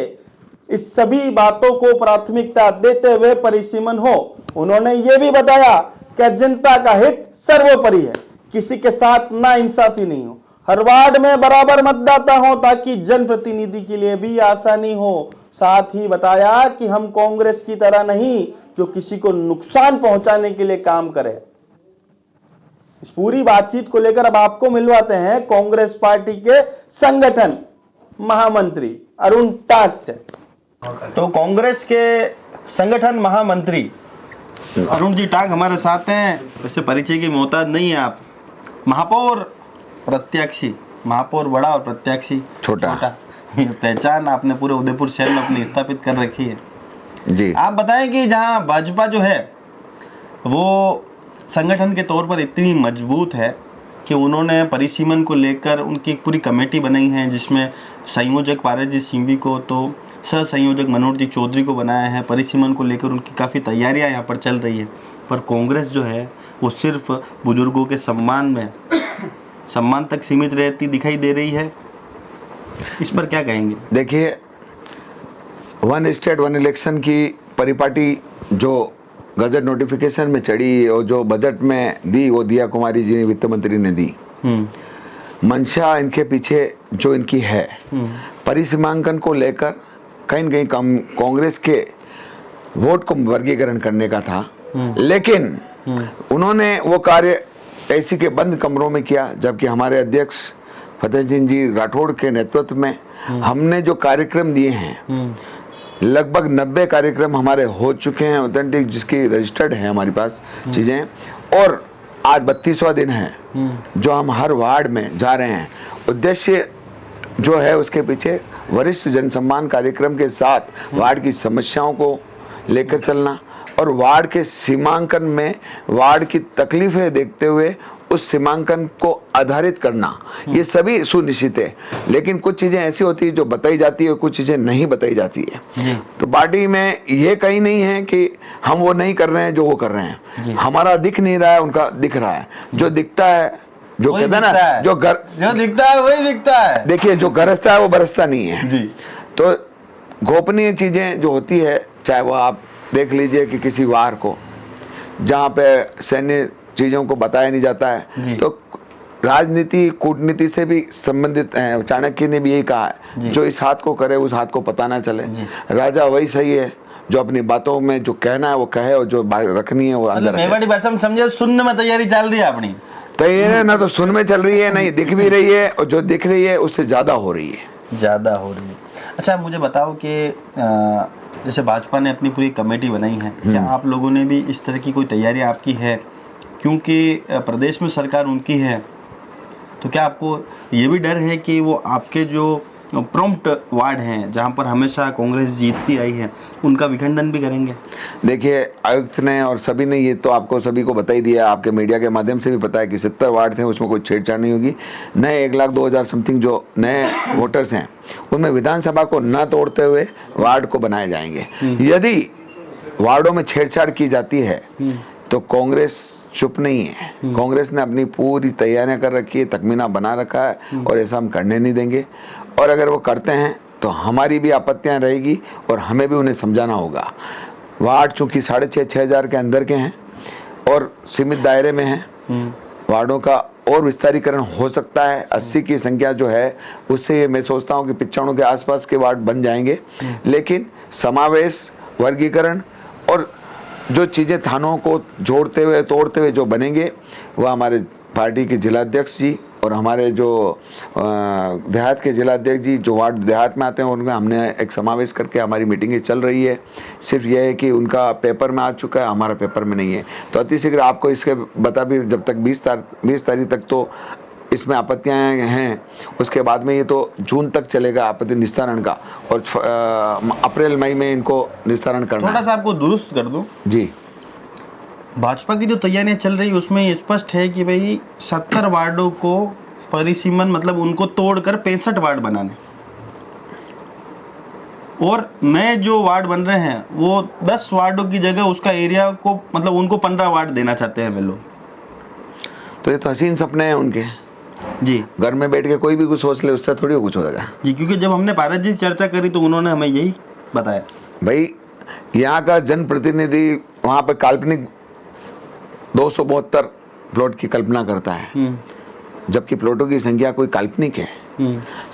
C: इस सभी बातों को प्राथमिकता देते हुए परिसीमन हो। उन्होंने यह भी बताया कि जनता का हित सर्वोपरि है, किसी के साथ नाइंसाफी नहीं हो, हर वार्ड में बराबर मतदाता हो ताकि जनप्रतिनिधि के लिए भी आसानी हो। साथ ही बताया कि हम कांग्रेस की तरह नहीं जो किसी को नुकसान पहुंचाने के लिए काम करे। इस पूरी बातचीत को लेकर अब आपको मिलवाते हैं कांग्रेस पार्टी के संगठन महामंत्री अरुण टाक से। तो कांग्रेस के संगठन महामंत्री अरुण जी टाक हमारे साथ हैं। वैसे परिचय की मोहताज नहीं है आप, महापौर प्रत्याशी, महापौर बड़ा और प्रत्याशी छोटा पहचान आपने पूरे उदयपुर शहर में अपनी स्थापित कर रखी है जी। आप बताएं कि जहां भाजपा जो है वो संगठन के तौर पर इतनी मजबूत है, कि उन्होंने परिसीमन को लेकर उनकी एक पूरी कमेटी बनाई है, जिसमें संयोजक पारसजीत सिंघवी को तो सह संयोजक मनोहर जी चौधरी को बनाया है। परिसीमन को लेकर उनकी काफ़ी तैयारियां यहाँ पर चल रही है, पर कांग्रेस जो है वो सिर्फ बुजुर्गों के सम्मान तक सीमित रहती दिखाई दे रही है। इस पर क्या कहेंगे?
F: देखिए, वन स्टेट वन इलेक्शन की परिपाटी जो गजट नोटिफिकेशन में चढ़ी और जो बजट में दी, वो दिया कुमारी जी वित्त मंत्री ने दी। मंशा इनके पीछे जो इनकी है, परिसीमांकन को लेकर कहीं न कहीं कांग्रेस के वोट को वर्गीकरण करने का था, लेकिन उन्होंने वो कार्य ऐसी के बंद कमरों में किया, जबकि हमारे अध्यक्ष फतेह सिंह जी राठौड़ के नेतृत्व में हमने जो कार्यक्रम दिए हैं, लगभग 90 कार्यक्रम हमारे हो चुके हैं ऑथेंटिक, जिसकी रजिस्टर्ड है हमारे पास चीजें, और आज 32वां दिन है जो हम हर वार्ड में जा रहे हैं। उद्देश्य जो है उसके पीछे वरिष्ठ जनसम्मान कार्यक्रम के साथ वार्ड की समस्याओं को लेकर चलना और वार्ड के सीमांकन में वार्ड की तकलीफें देखते हुए उस सीमांकन को आधारित करना, ये सभी सुनिश्चित है। लेकिन कुछ चीजें ऐसी होती है जो बताई जाती है, कुछ चीजें नहीं बताई जाती है। तो पार्टी में ये कहीं नहीं है कि हम वो नहीं कर रहे हैं जो वो कर रहे हैं, हमारा दिख नहीं रहा है, उनका दिख रहा है। जो दिखता है, जो कहते हैं ना, जो
C: दिखता है वही दिखता है।
F: देखिए, जो गरजता है वो बरसता नहीं है
C: जी।
F: तो गोपनीय चीजें जो होती है, चाहे वो आप देख लीजिए कि किसी वार को जहाँ पे सैन्य चीजों को बताया नहीं जाता है, तो राजनीति कूटनीति से भी संबंधित है। चाणक्य ने भी यही कहा है, जो इस हाथ को करे उस हाथ को पता ना चले। राजा वही सही है जो अपनी बातों में जो कहना है वो कहे, और जो बात रखनी है वो अंदर रखे।
C: मेवाड़ी भाषा में समझे, सुनने में तैयारी चल रही है अपनी,
F: तो ये ना तो सुन में चल रही है, नहीं दिख भी रही है, और जो दिख रही है उससे ज्यादा हो रही है।
C: अच्छा, मुझे बताओ कि जैसे भाजपा ने अपनी पूरी कमेटी बनाई है, क्या आप लोगों ने भी इस तरह की कोई तैयारी आपकी है? क्योंकि प्रदेश में सरकार उनकी है, तो क्या आपको ये भी डर है कि वो आपके जो प्रॉम्प्ट वार्ड हैं जहां पर हमेशा कांग्रेस जीतती आई है, उनका विखंडन भी करेंगे?
F: देखिए, आयुक्त ने और सभी ने ये तो आपको सभी को बता ही दिया, आपके मीडिया के माध्यम से भी पता है कि 70 वार्ड थे, उसमें कोई छेड़छाड़ नहीं होगी। नए 1,02,000 समथिंग जो नए वोटर्स हैं, उनमें विधानसभा को न तोड़ते हुए वार्ड को बनाए जाएंगे। यदि वार्डों में छेड़छाड़ की जाती है तो कांग्रेस चुप नहीं है। कांग्रेस ने अपनी पूरी तैयारियां कर रखी है, तखमीना बना रखा है, और ऐसा हम करने नहीं देंगे। और अगर वो करते हैं तो हमारी भी आपत्तियां रहेगी और हमें भी उन्हें समझाना होगा। वार्ड चूंकि 6,500 के अंदर के हैं और सीमित दायरे में हैं, वार्डों का और विस्तारीकरण हो सकता है। 80 की संख्या जो है उससे मैं सोचता हूँ कि 95 के आसपास के वार्ड बन जाएंगे। लेकिन समावेश, वर्गीकरण और जो चीज़ें थानों को जोड़ते हुए तोड़ते हुए जो बनेंगे, वह हमारे पार्टी के जिलाध्यक्ष जी और हमारे जो देहात के जिलाध्यक्ष जी जो वार्ड देहात में आते हैं, उनका हमने एक समावेश करके हमारी मीटिंगें चल रही है। सिर्फ यह है कि उनका पेपर में आ चुका है, हमारा पेपर में नहीं है। तो अतिशीघ्र आपको इसके बता भी, जब तक 20 तारीख तक तो इसमें आपत्तियां हैं, उसके बाद में ये तो जून तक चलेगा आपत्ति निस्तारण का, और अप्रैल मई में इनको निस्तारण करना।
C: थोड़ा सा आपको दुरुस्त कर दूं
F: जी।
C: भाजपा की जो तैयारियां चल रही है उसमें ये स्पष्ट है कि भाई 70 वार्डों को परिसीमन, मतलब उनको तोड़कर 65 वार्ड बनाने, और नए जो वार्ड बन रहे हैं वो 10 वार्डों की जगह उसका एरिया को, मतलब उनको 15 वार्ड देना चाहते हैं वे लोग।
F: तो ये तो हसीन सपने हैं उनके
C: जी।
F: घर में बैठ के कोई भी कुछ सोच ले, उससे थोड़ी कुछ हो जाएगा
C: जी। क्योंकि जब हमने पारस जी से चर्चा करी तो उन्होंने हमें यही बताया।
F: भाई, यहाँ का जनप्रतिनिधि वहाँ पे काल्पनिक 272 प्लॉट की कल्पना करता है, जबकि प्लॉटों की संख्या कोई काल्पनिक है।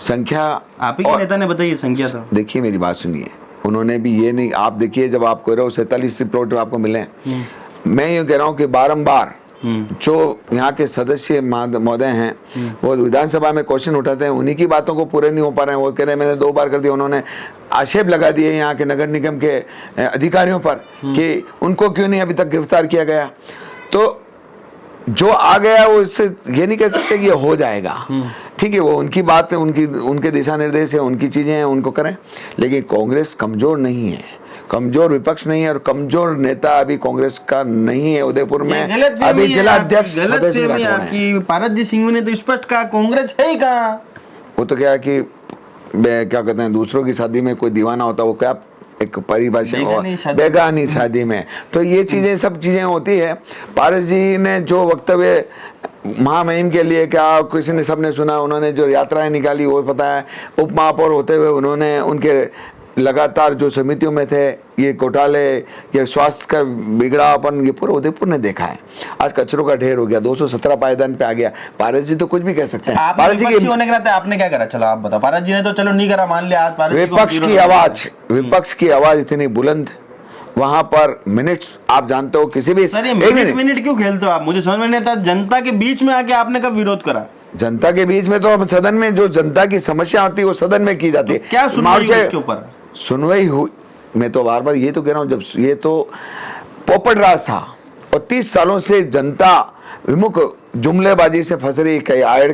F: संख्या
C: आप ही के नेता ने बताई संख्या। तो
F: देखिए, मेरी बात सुनिए, उन्होंने भी ये नहीं, आप देखिए जब आप कह रहे हो 47 प्लॉट आपको मिले, मैं ये कह रहा हूँ कि बारंबार जो यहाँ के सदस्य महोदय हैं वो विधानसभा में क्वेश्चन उठाते हैं, उन्हीं की बातों को पूरे नहीं हो पा रहे हैं। वो कह रहे हैं मैंने 2 बार कर दिया, उन्होंने आक्षेप लगा दिए यहाँ के नगर निगम के अधिकारियों पर कि उनको क्यों नहीं अभी तक गिरफ्तार किया गया। तो जो आ गया वो इससे ये नहीं कह सकते कि ये हो जाएगा। ठीक है, वो उनकी बात है, उनके दिशा निर्देश है, उनकी चीजें हैं, उनको करें। लेकिन कांग्रेस कमजोर नहीं है, कमजोर विपक्ष नहीं है और कमजोर नेता अभी कांग्रेस का नहीं है उदयपुर में। अभी जिला अध्यक्ष
C: आपकी पारस जी सिंह ने तो स्पष्ट कहा कांग्रेस है ही कहाँ।
F: वो तो क्या है कि क्या कहते हैं, दूसरों की शादी में कोई दीवाना होता है, वो क्या एक परिभाषा बेगानी शादी में, तो ये चीजें सब चीजें होती है। पारस जी ने जो वक्तव्य महामहिम के लिए क्या किसी ने सबने सुना, उन्होंने जो यात्राएं निकाली वो पता है, उप महापौर होते हुए उन्होंने उनके लगातार जो समितियों में थे ये घोटाले, ये स्वास्थ्य का बिगड़ापन, ये पूरा उदयपुर ने देखा है। आज कचरों का ढेर हो गया, 217 पायदान पे आ गया। पारस जी तो कुछ भी कह सकते हैं।
C: पारस जी के होने के नाते आपने क्या करा, चलो आप बताओ। पारस जी ने तो चलो नहीं करा, मान लिया। आज
F: विपक्ष की आवाज इतनी बुलंद, वहां पर मिनट्स आप जानते हो किसी भी
C: मिनट क्यों खेलते हो आप, मुझे समझ में नहीं आता। जनता के बीच में आके आपने कब विरोध करा?
F: जनता के बीच में तो सदन में जो जनता की समस्या होती है वो सदन में की जाती है।
C: तो क्या सुनवाई हुई इसके ऊपर?
F: सुनवाई हुई, मैं तो बार बार ये तो कह रहा हूँ, जब ये तो पोपट राज था और 30 सालों से जनता विमुख जुमलेबाजी से फंस रही, कई आयड़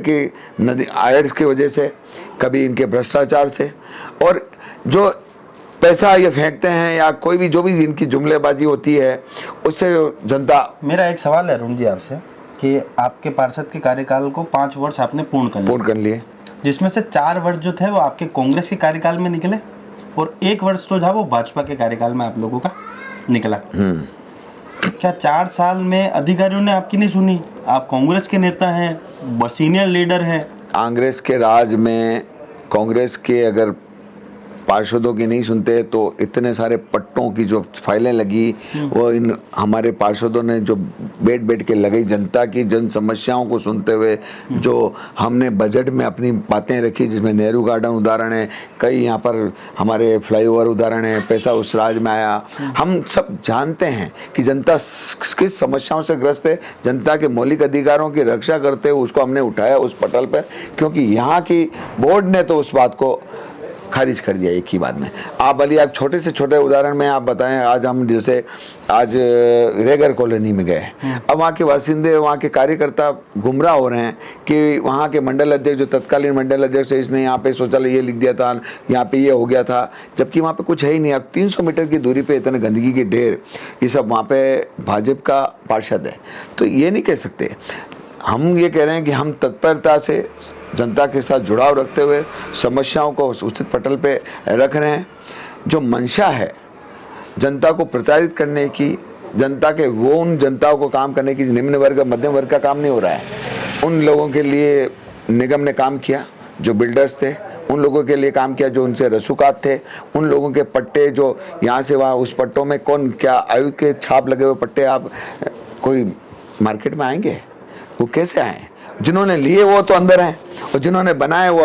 F: की वजह से, कभी इनके भ्रष्टाचार से, और जो पैसा ये फेंकते हैं या कोई भी जो भी इनकी जुमलेबाजी होती है उससे जनता।
C: मेरा एक सवाल है अरुण जी आपसे कि आपके पार्षद के कार्यकाल को 5 वर्ष आपने पूर्ण कर लिए, जिसमें से 4 वर्ष जो थे वो आपके कांग्रेस के कार्यकाल में निकले और 1 वर्ष तो था वो भाजपा के कार्यकाल में आप लोगों का निकला। क्या 4 साल में अधिकारियों ने आपकी नहीं सुनी? आप कांग्रेस के नेता हैं, सीनियर लीडर हैं।
F: कांग्रेस के राज में कांग्रेस के अगर पार्षदों की नहीं सुनते तो इतने सारे पट्टों की जो फाइलें लगी वो इन हमारे पार्षदों ने जो बैठ के लगाई, जनता की जन समस्याओं को सुनते हुए जो हमने बजट में अपनी बातें रखी, जिसमें नेहरू गार्डन उदाहरण है, कई यहाँ पर हमारे फ्लाईओवर उदाहरण है, पैसा उस राज में आया। हम सब जानते हैं कि जनता किस समस्याओं से ग्रस्त है, जनता के मौलिक अधिकारों की रक्षा करते हुए उसको हमने उठाया उस पटल पर, क्योंकि यहाँ की बोर्ड ने तो उस बात को खारिज कर दिया एक ही बात में। आप भले आप छोटे से छोटे उदाहरण में आप बताएं, आज हम जैसे आज रेगर कॉलोनी में गए, अब वहाँ के बासिंदे, वहाँ के कार्यकर्ता गुमराह हो रहे हैं कि वहाँ के मंडल अध्यक्ष, जो तत्कालीन मंडल अध्यक्ष है, इसने यहाँ पे शौचालय ये लिख दिया था, यहाँ पे ये हो गया था, जबकि वहाँ पे कुछ है ही नहीं। अब 300 मीटर की दूरी पे इतने गंदगी के ढेर, ये सब वहाँ पे भाजपा का पार्षद है। तो ये नहीं कह सकते। हम ये कह रहे हैं कि हम तत्परता से जनता के साथ जुड़ाव रखते हुए समस्याओं को उचित पटल पे रख रहे हैं। जो मंशा है जनता को प्रताड़ित करने की, जनता के वो उन जनताओं को काम करने की, निम्न वर्ग मध्यम वर्ग का काम नहीं हो रहा है। उन लोगों के लिए निगम ने काम किया जो बिल्डर्स थे, उन लोगों के लिए काम किया जो उनसे रसूखात थे, उन लोगों के पट्टे जो यहाँ से वहाँ, उस पट्टों में कौन क्या आयु के छाप लगे हुए पट्टे आप कोई मार्केट में आएंगे? वो कैसे आए? जिन्होंने लिए वो तो अंदर हैं और जिन्होंने बनाए वो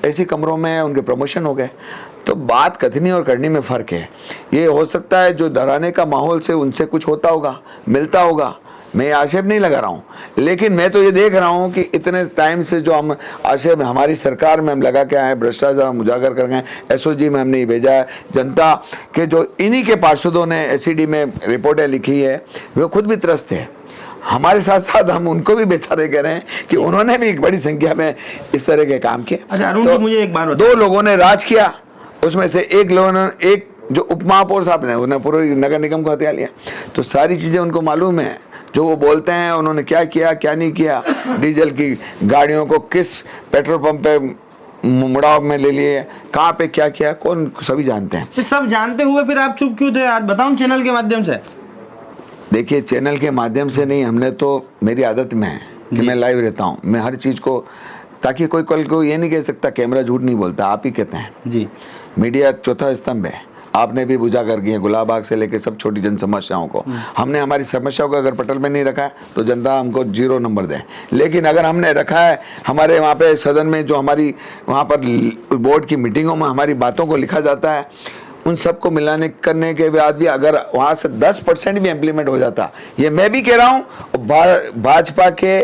F: ऐसी कमरों में उनके प्रमोशन हो गए। तो बात कथनी और करनी में फ़र्क है। ये हो सकता है जो डराने का माहौल से उनसे कुछ होता होगा, मिलता होगा, मैं आक्षेप नहीं लगा रहा हूँ, लेकिन मैं तो ये देख रहा हूँ कि इतने टाइम से जो हम आक्षेप हमारी सरकार में हम लगा के आए, भ्रष्टाचार हम उजागर कर गए, एसओजी में हमने भेजा है, जनता के जो इन्हीं के पार्षदों ने एसईडी में रिपोर्टें लिखी है, वे खुद भी त्रस्त है। हमारे साथ साथ हम उनको भी बेचारे कह रहे हैं कि उन्होंने भी एक बड़ी संख्या में इस तरह के काम किए।
C: अच्छा अरुण जी, मुझे एक बात बताओ,
F: 2 लोगों ने राज किया, उसमें से एक जो उप महापौर साहब ने उन्होंने पूरे नगर निगम को हथिया लिया। तो सारी चीजें उनको मालूम है, जो वो बोलते हैं उन्होंने क्या किया क्या नहीं किया, डीजल की गाड़ियों को किस पेट्रोल पंप पे मुड़ाव में ले लिए, कहाँ पे क्या किया, कौन सभी जानते हैं।
C: सब जानते हुए फिर आप चुप क्यों थे? आज बताऊं चैनल के माध्यम से।
F: देखिए चैनल के माध्यम से नहीं, हमने तो, मेरी आदत में है कि मैं लाइव रहता हूँ, मैं हर चीज को, ताकि कोई कल को ये नहीं कह सकता कैमरा झूठ नहीं बोलता, आप ही कहते हैं
C: जी।
F: मीडिया चौथा स्तंभ है, आपने भी उजागर किए गुलाब बाग से लेकर सब छोटी जन समस्याओं को। हमने हमारी समस्याओं को अगर पटल में नहीं रखा है तो जनता हमको 0 नंबर दे, लेकिन अगर हमने रखा है, हमारे वहाँ पे सदन में जो हमारी वहाँ पर बोर्ड की मीटिंगों में हमारी बातों को लिखा जाता है, उन सबको मिलाने करने के बाद भी अगर वहाँ से 10% भी इम्प्लीमेंट हो जाता, ये मैं भी कह रहा हूँ, भाजपा के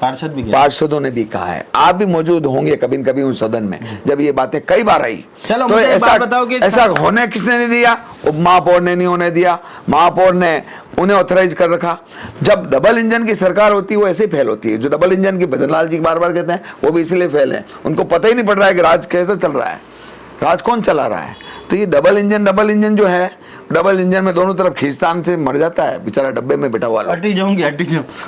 F: पार्षदों ने भी कहा है, आप भी मौजूद होंगे कभी न कभी उन सदन में जब ये बातें कई बार आई।
C: चलो
F: तो
C: ऐसा बताओ कि
F: ऐसा होने किसने नहीं दिया? उप महापौर ने नहीं होने दिया, महापौर ने उन्हें ऑथराइज कर रखा। जब डबल इंजन की सरकार होती है वो ऐसे ही फेल होती है। जो डबल इंजन की भजनलाल जी बार बार कहते हैं वो भी इसलिए फेल है, उनको पता ही नहीं पड़ रहा है कि राज कैसे चल रहा है, राज कौन चला रहा है। तो ये डबल इंजन जो है, डबल इंजन में दोनों तरफ खींचतान से मर जाता है बेचारा डब्बे में बैठा हुआ।
C: हटी जाऊं।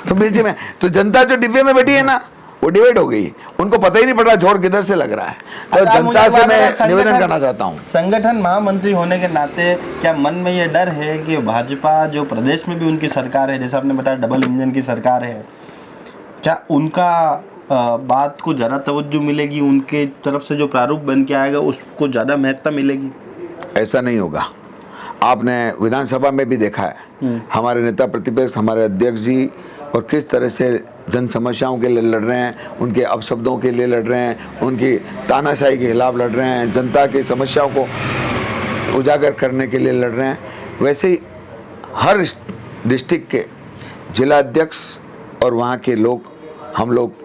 F: तो बीच में तो जनता जो डिब्बे में बैठी है ना, वो डिवाइड हो गई, उनको पता ही नहीं पड़ रहा जोर किधर से लग रहा है। तो जनता से मैं निवेदन करना चाहता हूँ,
C: संगठन महामंत्री होने के नाते क्या मन में ये डर है कि भाजपा जो प्रदेश में भी उनकी सरकार है, जैसा आपने बताया डबल इंजन की सरकार है, क्या उनका बात को ज़्यादा तवज्जो मिलेगी, उनके तरफ से जो प्रारूप बन के आएगा उसको ज़्यादा महत्ता मिलेगी?
F: ऐसा नहीं होगा। आपने विधानसभा में भी देखा है हमारे नेता प्रतिपक्ष, हमारे अध्यक्ष जी और किस तरह से जन समस्याओं के लिए लड़ रहे हैं, उनके अपशब्दों के लिए लड़ रहे हैं, उनकी तानाशाही के खिलाफ लड़ रहे हैं, जनता की समस्याओं को उजागर करने के लिए लड़ रहे हैं। वैसे ही हर डिस्ट्रिक्ट के जिला अध्यक्ष और वहाँ के लोग, हम लोग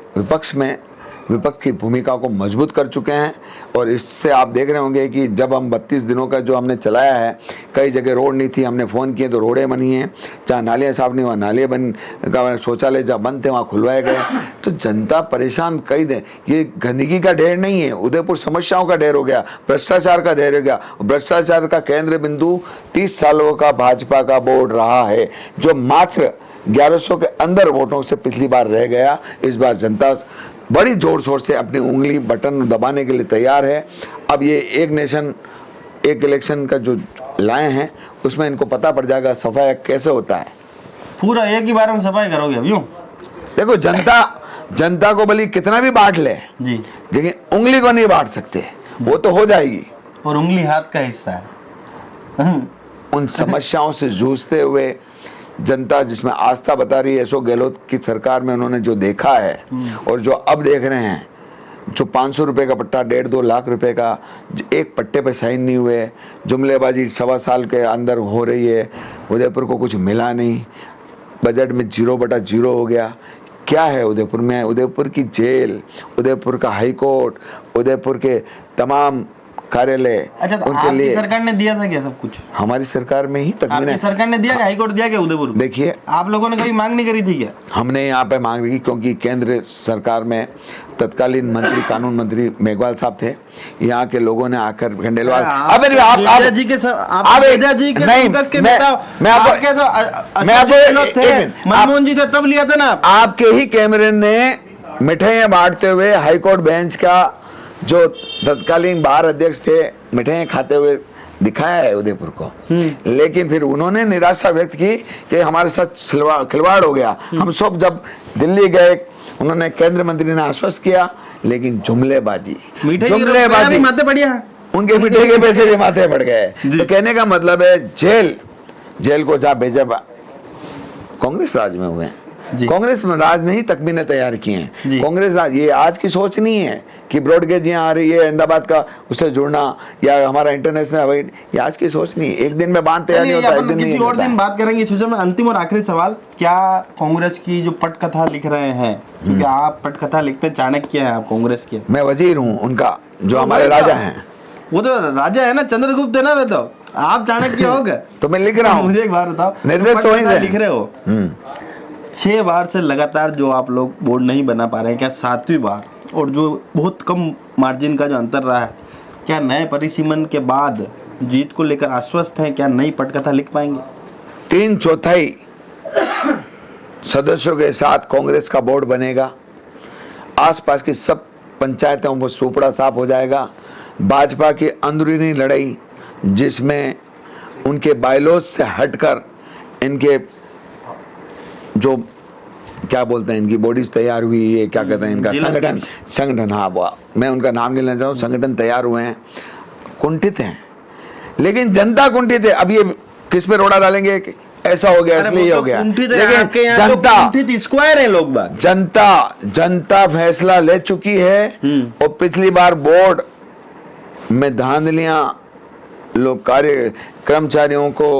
F: विपक्ष की भूमिका को मजबूत कर चुके हैं। और इससे आप देख रहे होंगे कि जब हम 32 दिनों का जो हमने चलाया है, कई जगह रोड नहीं थी, हमने फ़ोन किए तो रोडें बनी हैं, जहाँ नालियाँ साफ नहीं वहाँ नालियाँ बन, शौचालय जहाँ बंद थे वहाँ खुलवाए गए। तो जनता परेशान कई दे, ये गंदगी का ढेर नहीं है, उदयपुर समस्याओं का ढेर हो गया, भ्रष्टाचार का ढेर हो गया। भ्रष्टाचार का केंद्र बिंदु 30 सालों का भाजपा का बोर्ड रहा है, जो मात्र 1100 के अंदर वोटों से पिछली बार रह गया। इस बार जनता बड़ी जोर शोर से अपनी उंगली बटन दबाने के लिए तैयार है। अब ये एक नेशन एक इलेक्शन का जो लाए हैं उसमें इनको पता पड़ जाएगा सफाई कैसे होता है।
C: पूरा एक ही बार में सफाई करोगे अब यूं?
F: देखो जनता को भले कितना भी बांट ले
C: जी,
F: लेकिन उंगली को नहीं बांट सकते, वो तो हो जाएगी।
C: और उंगली हाथ का हिस्सा है।
F: उन समस्याओं से जूझते हुए जनता जिसमें आस्था बता रही है, अशोक गहलोत की सरकार में उन्होंने जो देखा है और जो अब देख रहे हैं, जो 500 रुपये का पट्टा 1.5-2 लाख रुपए का, एक पट्टे पे साइन नहीं हुए, जुमलेबाजी 1.25 साल के अंदर हो रही है, उदयपुर को कुछ मिला नहीं, बजट में 0/0 हो गया। क्या है उदयपुर में? उदयपुर की जेल, उदयपुर का हाई कोर्ट, उदयपुर के तमाम कार्यालय,
C: अच्छा, तो
F: उनके लिए
C: सरकार ने दिया था क्या सब कुछ?
F: हमारी सरकार में ही
C: आपकी सरकार ने दिया, हाई कोर्ट दिया क्या उदयपुर?
F: देखिए,
C: आप लोगों ने कभी मांग नहीं करी थी क्या?
F: हमने यहाँ पे मांग की, क्योंकि केंद्र सरकार में तत्कालीन मंत्री कानून मंत्री मेघवाल साहब थे, यहाँ के लोगों ने आकर खंडेलवाल
C: मनमोहन जी थे तब लिया था ना।
F: आपके ही कैमरे ने मिठाइयाँ बांटते हुए हाईकोर्ट बेंच का जो तत्कालीन बार अध्यक्ष थे मिठाइयाँ खाते हुए दिखाया है उदयपुर को। लेकिन फिर उन्होंने निराशा व्यक्त की कि हमारे साथ खिलवाड़ हो गया। हम सब जब दिल्ली गए, उन्होंने केंद्र मंत्री ने आश्वस्त किया, लेकिन जुमलेबाजी
C: माथे बढ़िया,
F: उनके मिठाई के पैसे भी माथे पड़ गए। तो कहने का मतलब है जेल को जहाँ भेजा, कांग्रेस राज में हुए, कांग्रेस में राज नहीं तकमीने तैयार किए हैं। कांग्रेस राज, ये आज की सोच नहीं है कि ब्रॉडगेज यहाँ आ रही है, अहमदाबाद का उससे जुड़ना या हमारा इंटरनेशनल हवाई, ये आज की सोच नहीं है। एक दिन में बांध तैयार नहीं होता, एक दिन
C: किसी और दिन बात करेंगे इस विषय में। अंतिम और आखिरी सवाल, क्या कांग्रेस की जो पटकथा लिख रहे हैं, क्योंकि आप पटकथा लिखते चाणक्य हैं, आप कांग्रेस के,
F: मैं वजीर हूँ उनका, जो हमारे राजा हैं,
C: वो तो राजा है ना, चंद्रगुप्त है ना, वे तो आप चाणक्य हो गए।
F: तो मैं लिख रहा हूँ,
C: मुझे एक बार बताओ,
F: निर्देश तो वहीं
C: लिख रहे हो 6 बार से लगातार जो आप लोग बोर्ड नहीं बना पा रहे हैं, क्या 7वीं बार, और जो बहुत कम मार्जिन का जो अंतर रहा है, क्या नए परिसीमन के बाद जीत को लेकर आश्वस्त हैं? क्या नई पटकथा लिख पाएंगे?
F: 3/4 सदस्यों के साथ कांग्रेस का बोर्ड बनेगा। आसपास की सब पंचायतों में सुपड़ा साफ हो जाएगा। भाजपा की अंदरूनी लड़ाई, जिसमें उनके बायलॉज से हटकर इनके जो क्या बोलते हैं, इनकी बॉडीज तैयार हुई है, क्या कहते हैं इनका संगठन, हाँ वो मैं उनका नाम नहीं लेना चाहूँ, संगठन तैयार हुए हैं, कुंठित हैं, लेकिन जनता कुंठित है। अब ये किस पे रोड़ा डालेंगे, ऐसा हो गया इसलिए हो गया, लेकिन जनता
C: स्क्वायर है, लोग बात,
F: जनता फैसला ले चुकी है। और पिछली बार बोर्ड में धांधलियां, लोग कर्मचारियों को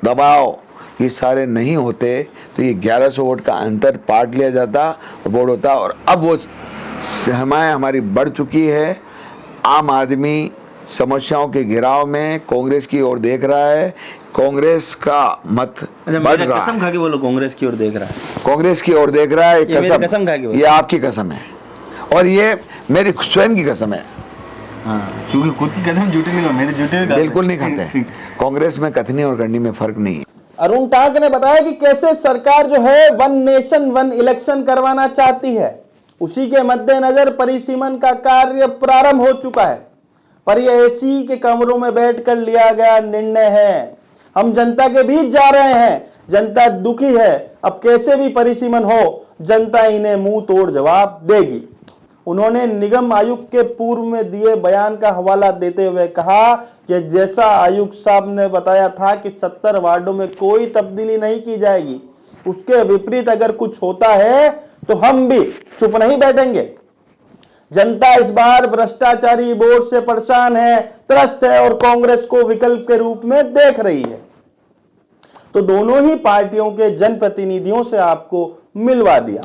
F: दबाव, ये सारे नहीं होते तो ये 1100 वोट का अंतर पाट लिया जाता, बोर्ड होता। और अब वो सीमाएं हमारी बढ़ चुकी है। आम आदमी समस्याओं के घिराव में कांग्रेस की ओर देख रहा है, कांग्रेस का मत बढ़ रहा है।
C: कसम खा के बोलो, कांग्रेस की ओर देख रहा है,
F: कांग्रेस की ओर देख रहा है।
C: कसम खा के,
F: ये आपकी कसम है और ये मेरी स्वयं की कसम है।
C: हाँ, क्योंकि खुद की कसम झूठी नहीं, मेरे झूठे
F: बिल्कुल नहीं खाते। कांग्रेस में कथनी और करनी में फर्क नहीं है।
C: अरुण टांक ने बताया कि कैसे सरकार जो है वन नेशन वन इलेक्शन करवाना चाहती है। उसी के मद्देनजर परिसीमन का कार्य प्रारंभ हो चुका है, पर यह एसी के कमरों में बैठकर लिया गया निर्णय है। हम जनता के बीच जा रहे हैं, जनता दुखी है, अब कैसे भी परिसीमन हो जनता इन्हें मुंह तोड़ जवाब देगी। उन्होंने निगम आयुक्त के पूर्व में दिए बयान का हवाला देते हुए कहा कि जैसा आयुक्त साहब ने बताया था कि 70 वार्डों में कोई तब्दीली नहीं की जाएगी, उसके विपरीत अगर कुछ होता है तो हम भी चुप नहीं बैठेंगे। जनता इस बार भ्रष्टाचारी बोर्ड से परेशान है, त्रस्त है और कांग्रेस को विकल्प के रूप में देख रही है। तो दोनों ही पार्टियों के जनप्रतिनिधियों से आपको मिलवा दिया,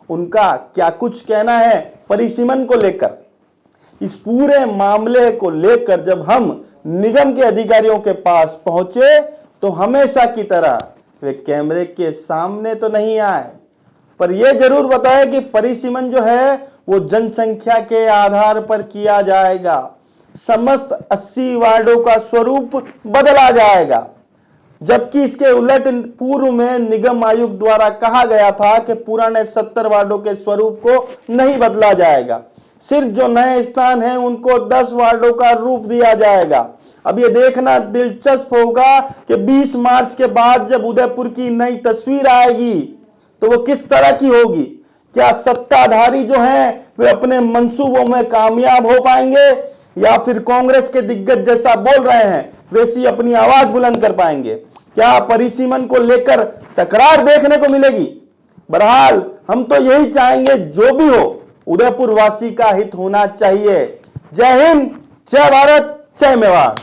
C: उनका क्या कुछ कहना है परिसीमन को लेकर। इस पूरे मामले को लेकर जब हम निगम के अधिकारियों के पास पहुंचे तो हमेशा की तरह वे कैमरे के सामने तो नहीं आए, पर यह जरूर बताया कि परिसीमन जो है वो जनसंख्या के आधार पर किया जाएगा। समस्त 80 वार्डों का स्वरूप बदला जाएगा, जबकि इसके उलट पूर्व में निगम आयुक्त द्वारा कहा गया था कि पुराने 70 वार्डों के स्वरूप को नहीं बदला जाएगा, सिर्फ जो नए स्थान हैं उनको 10 वार्डों का रूप दिया जाएगा। अब ये देखना दिलचस्प होगा कि 20 मार्च के बाद जब उदयपुर की नई तस्वीर आएगी तो वो किस तरह की होगी। क्या सत्ताधारी जो हैं वे अपने मंसूबों में कामयाब हो पाएंगे या फिर कांग्रेस के दिग्गज जैसा बोल रहे हैं वैसी अपनी आवाज बुलंद कर पाएंगे। क्या परिसीमन को लेकर तकरार देखने को मिलेगी। बहरहाल हम तो यही चाहेंगे, जो भी हो उदयपुर वासी का हित होना चाहिए। जय हिंद, जय भारत, जय मेवाड़।